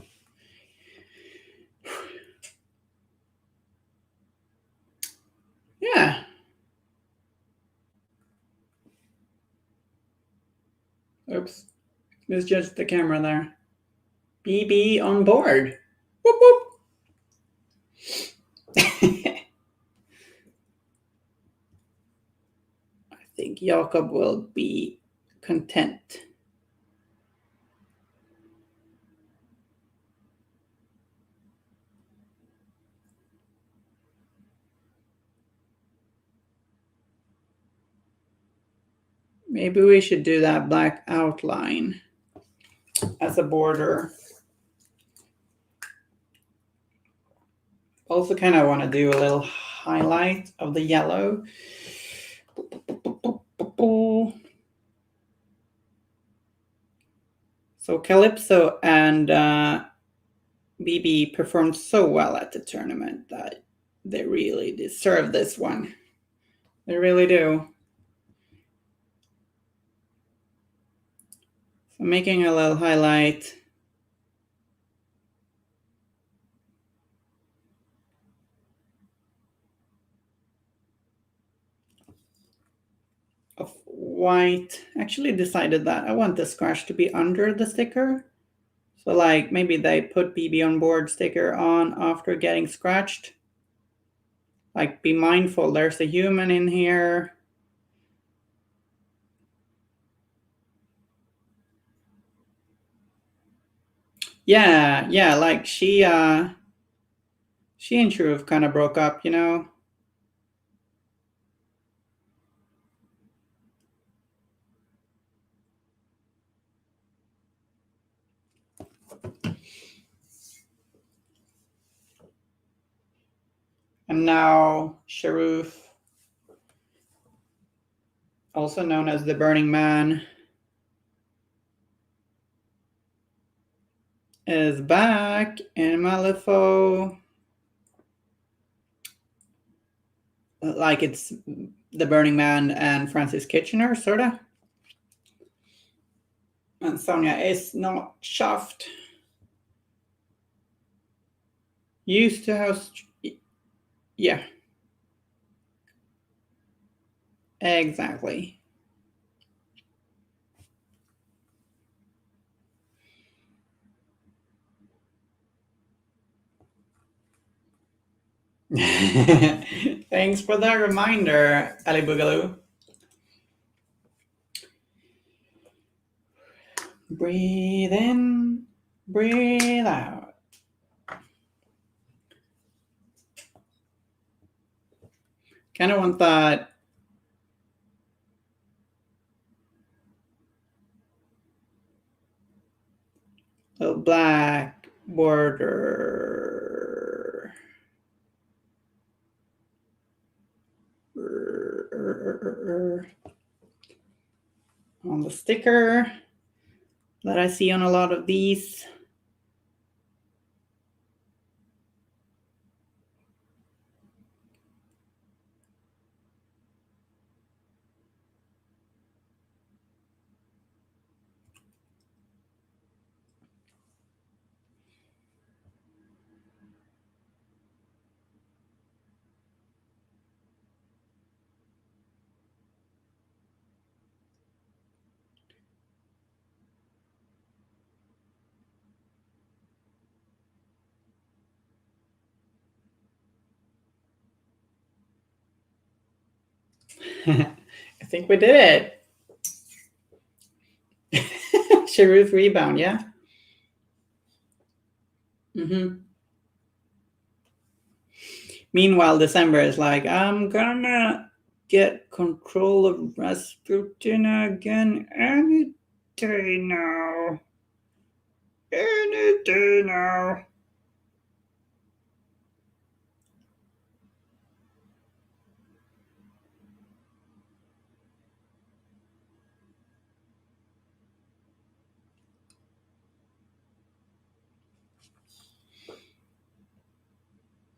Yeah. Oops. Misjudged the camera there. BB on board. Whoop whoop. I think Jakob will be content. Maybe we should do that black outline as a border. Also kind of want to do a little highlight of the yellow. So Calypso and BB performed so well at the tournament that they really deserve this one. They really do. So making a little highlight. Of white. Actually decided that I want the scratch to be under the sticker. So like maybe they put BB on board sticker on after getting scratched. Like be mindful, there's a human in here. Yeah, like she and Shrew kind of broke up, you know. And now Sharuf, also known as the Burning Man, is back in Malifaux. Like it's the Burning Man and Francis Kitchener, sorta. And Sonia is not chuffed. Used to have... Yeah. Exactly. Thanks for the reminder, Ali Boogaloo. Breathe in, breathe out. Kind of want that little black border. On the sticker that I see on a lot of these. I think we did it. Sharif rebound, yeah? Mm-hmm. Meanwhile, December is like, I'm gonna get control of Rasputin again any day now. Any day now.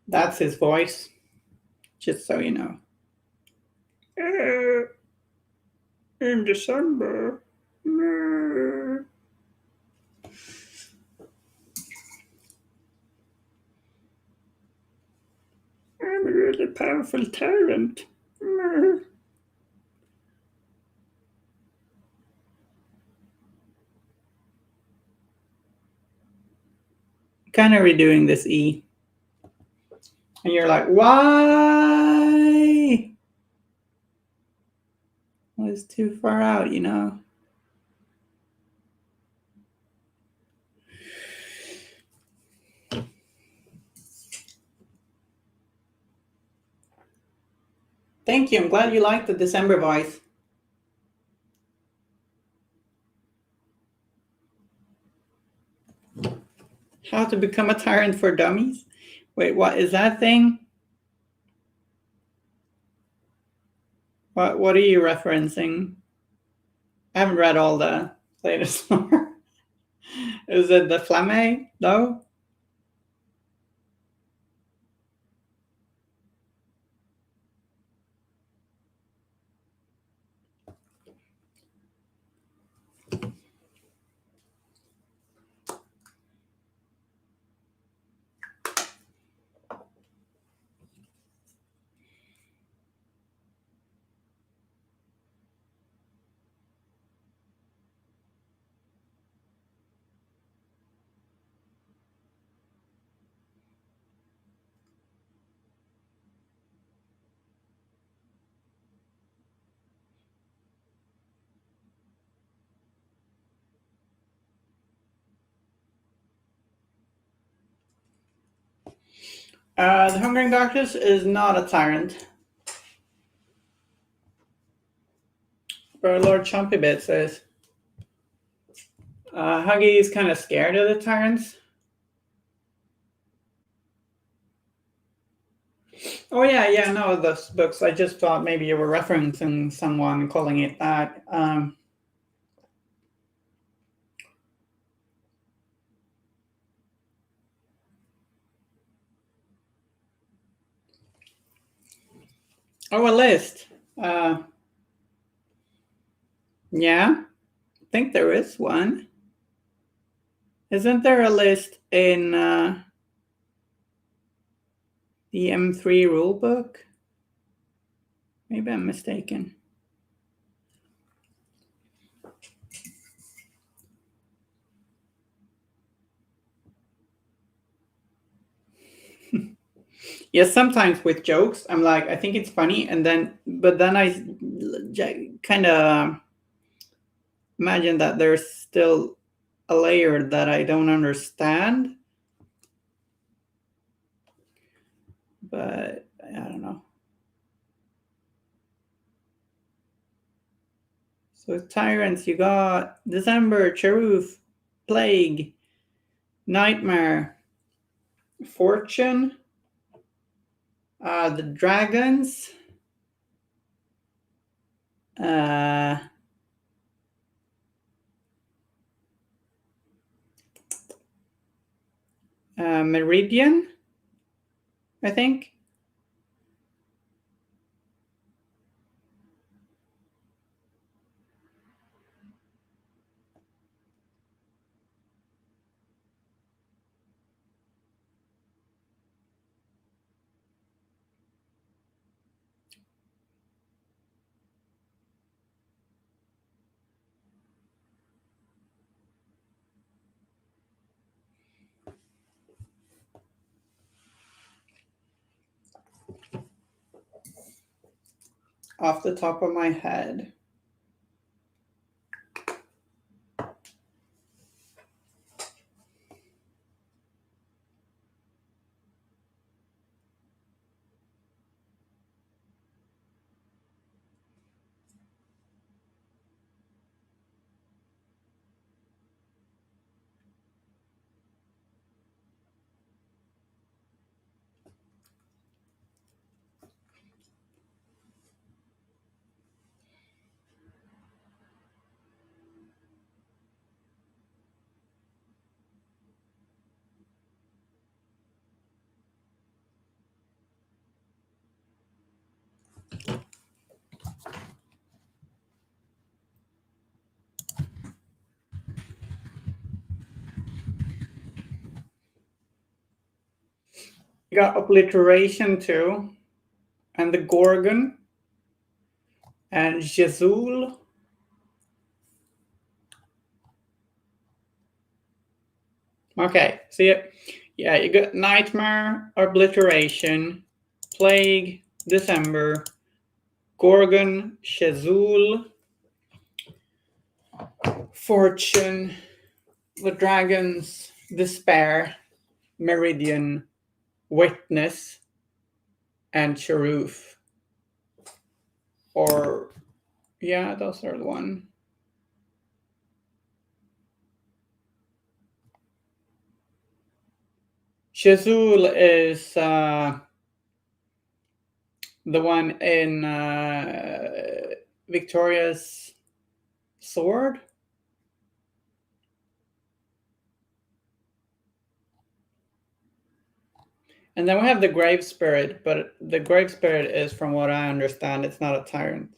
That's his voice. Just so you know. In December. I'm a really powerful tyrant. Kind of redoing this E. And you're like, why? Well, it's too far out, you know? Thank you. I'm glad you liked the December voice. How to become a tyrant for dummies? Wait, what is that thing? What are you referencing? I haven't read all the latest lore. Is it the Flamme? No? The Hungering Darkness is not a tyrant. But Lord Chumpybit says Huggy is kind of scared of the tyrants. Oh yeah, no, those books. I just thought maybe you were referencing someone calling it that. Oh, a list. Yeah, I think there is one. Isn't there a list in the M3 rulebook? Maybe I'm mistaken. Yeah, sometimes with jokes, I'm like, I think it's funny, but then I kind of imagine that there's still a layer that I don't understand. But I don't know. So tyrants, you got December, Cheroof, Plague, Nightmare, Fortune, the Dragons, Meridian, I think. Off the top of my head. You got Obliteration too, and the Gorgon, and Jezul. Okay, see it? Yeah, you got Nightmare, Obliteration, Plague, December, Gorgon, Jezul, Fortune, the Dragons, Despair, Meridian, Witness, and Cheruf. Or, yeah, those are the one. Jezul is the one in Victoria's sword. And then we have the Grave Spirit, but the Grave Spirit is, from what I understand, it's not a tyrant.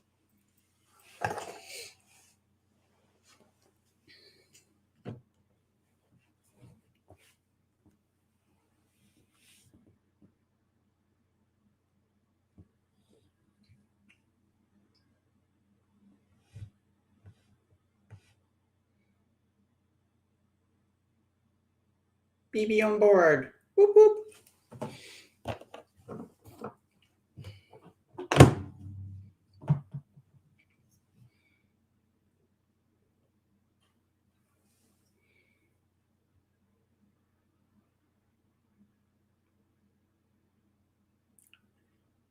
BB on board. Whoop, whoop.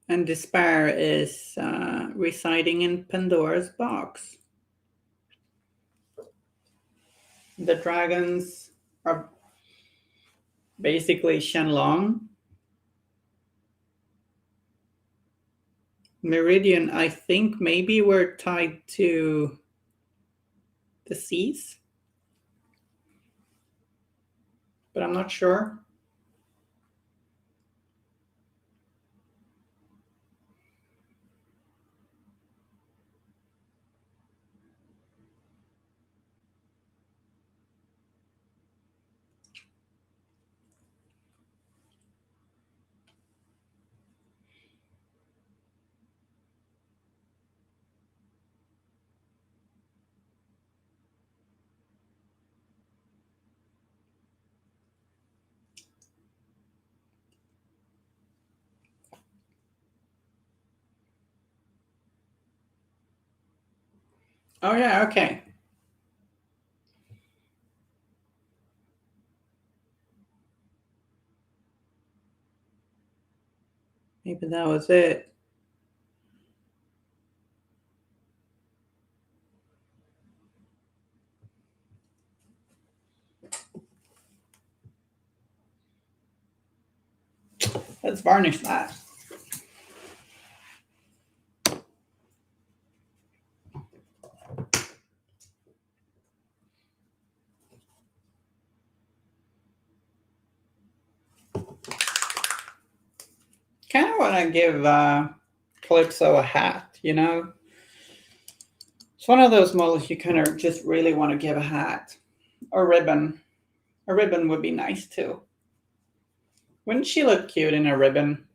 And Despair is residing in Pandora's box. The dragons are basically Shenlong. Meridian, I think maybe we're tied to the seas, but I'm not sure. Oh yeah, okay. Maybe that was it. Let's varnish that. Kind of want to give Calypso a hat, you know? It's one of those models you kind of just really want to give a hat. Or ribbon. A ribbon would be nice too. Wouldn't she look cute in a ribbon?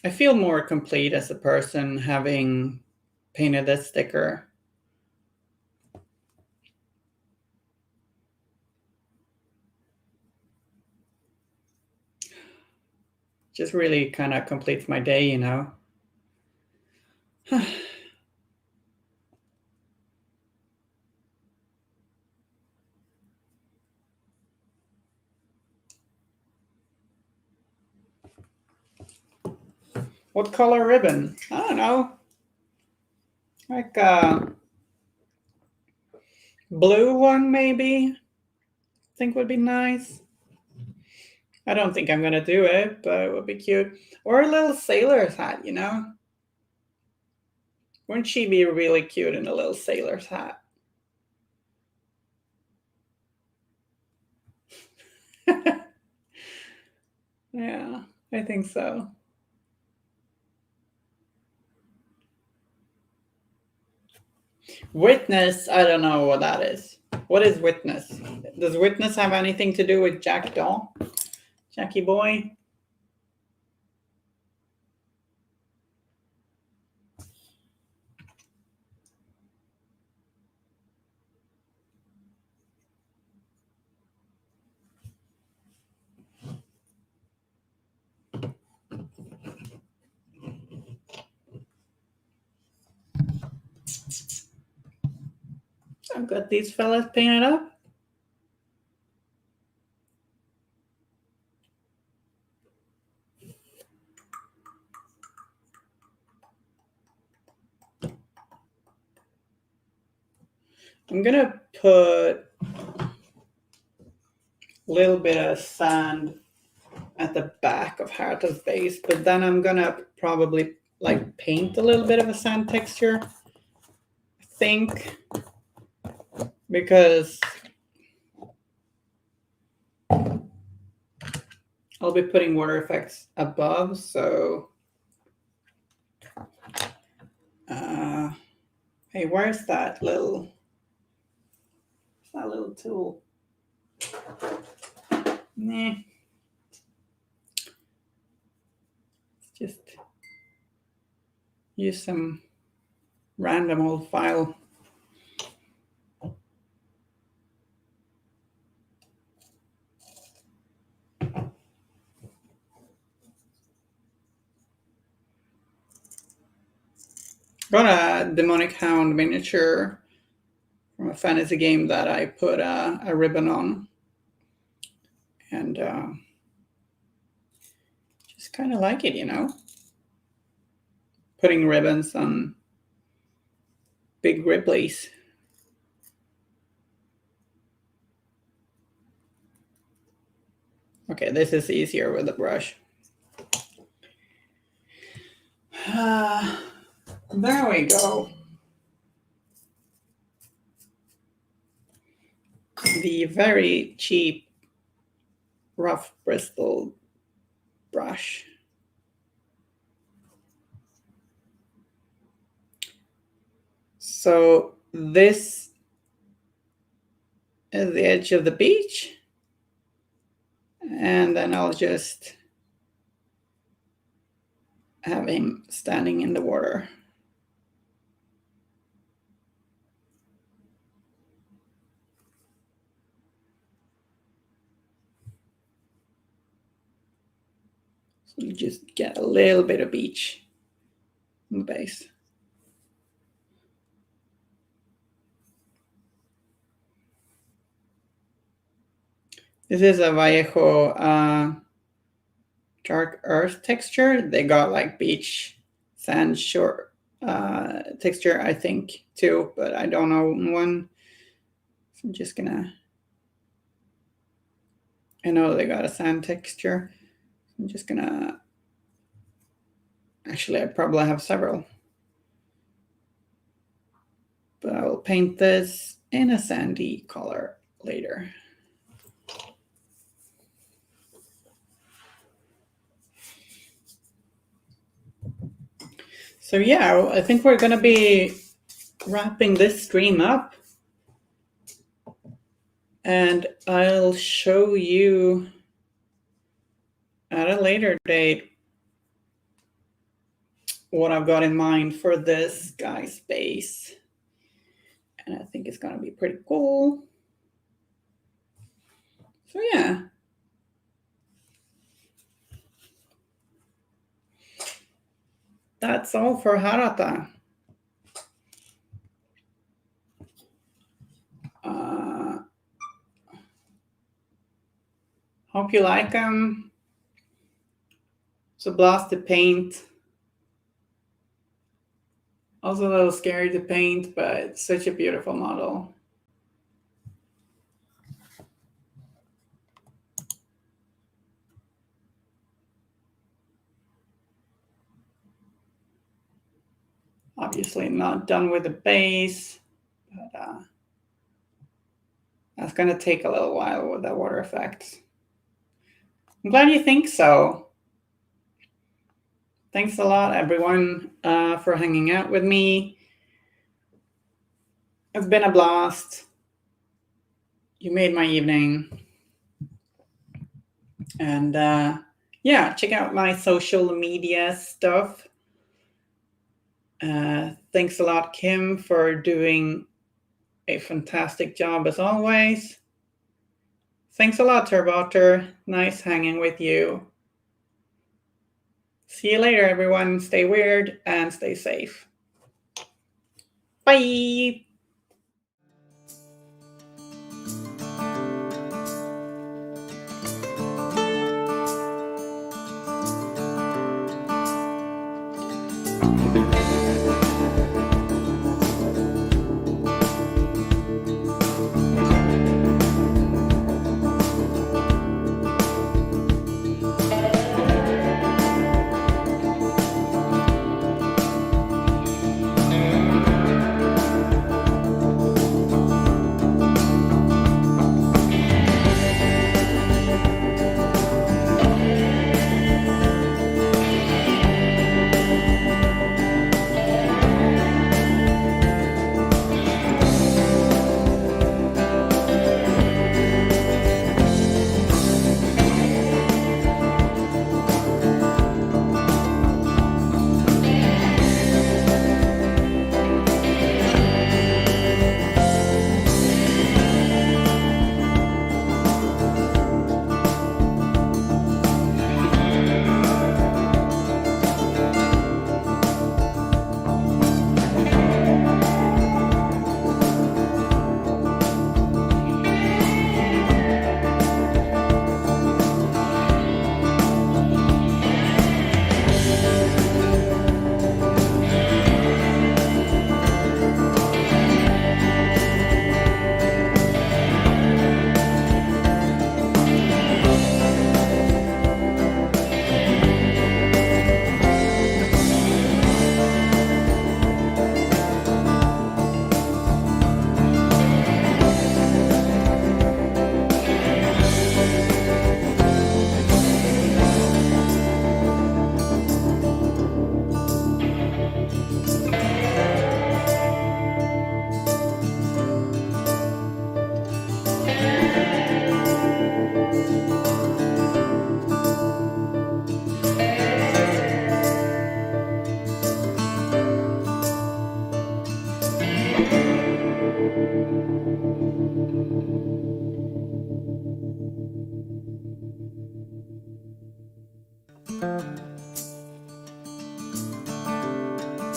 I feel more complete as a person having painted this sticker. Just really kind of completes my day, you know? What color ribbon? I don't know. Like a blue one, maybe? I think would be nice. I don't think I'm gonna do it, but it would be cute. Or a little sailor's hat, you know? Wouldn't she be really cute in a little sailor's hat? Yeah, I think so. Witness, I don't know what that is. What is witness? Does witness have anything to do with Jack Doll? Jackie boy? I've got these fellas painted up. I'm gonna put a little bit of sand at the back of Harata's base, but then I'm gonna probably like paint a little bit of a sand texture, I think, because I'll be putting water effects above, so hey, where's that little tool? Nah. Let's just use some random old file. Got a demonic hound miniature from a fantasy game that I put a ribbon on, and just kind of like it, you know, putting ribbons on big Ripley's. Okay, this is easier with the brush. There we go. The very cheap rough bristle brush. So this is the edge of the beach, and then I'll just have him standing in the water. So you just get a little bit of beach on the base. This is a Vallejo dark earth texture. They got like beach sand shore texture, I think, too, but I don't know one. So I'm just gonna, I know they got a sand texture. I'm just gonna, actually I probably have several, but I will paint this in a sandy color later. So yeah, I think we're gonna be wrapping this stream up, and I'll show you at a later date what I've got in mind for this guy's base. And I think it's gonna be pretty cool. So yeah. That's all for Harata. Hope you like them. It's a blast to paint. Also a little scary to paint, but it's such a beautiful model. Obviously not done with the base, but that's gonna take a little while with the water effects. I'm glad you think so. Thanks a lot, everyone, for hanging out with me. It's been a blast. You made my evening. And yeah, check out my social media stuff. Thanks a lot, Kim, for doing a fantastic job as always. Thanks a lot, Turbotter. Nice hanging with you. See you later, everyone. Stay weird and stay safe. Bye.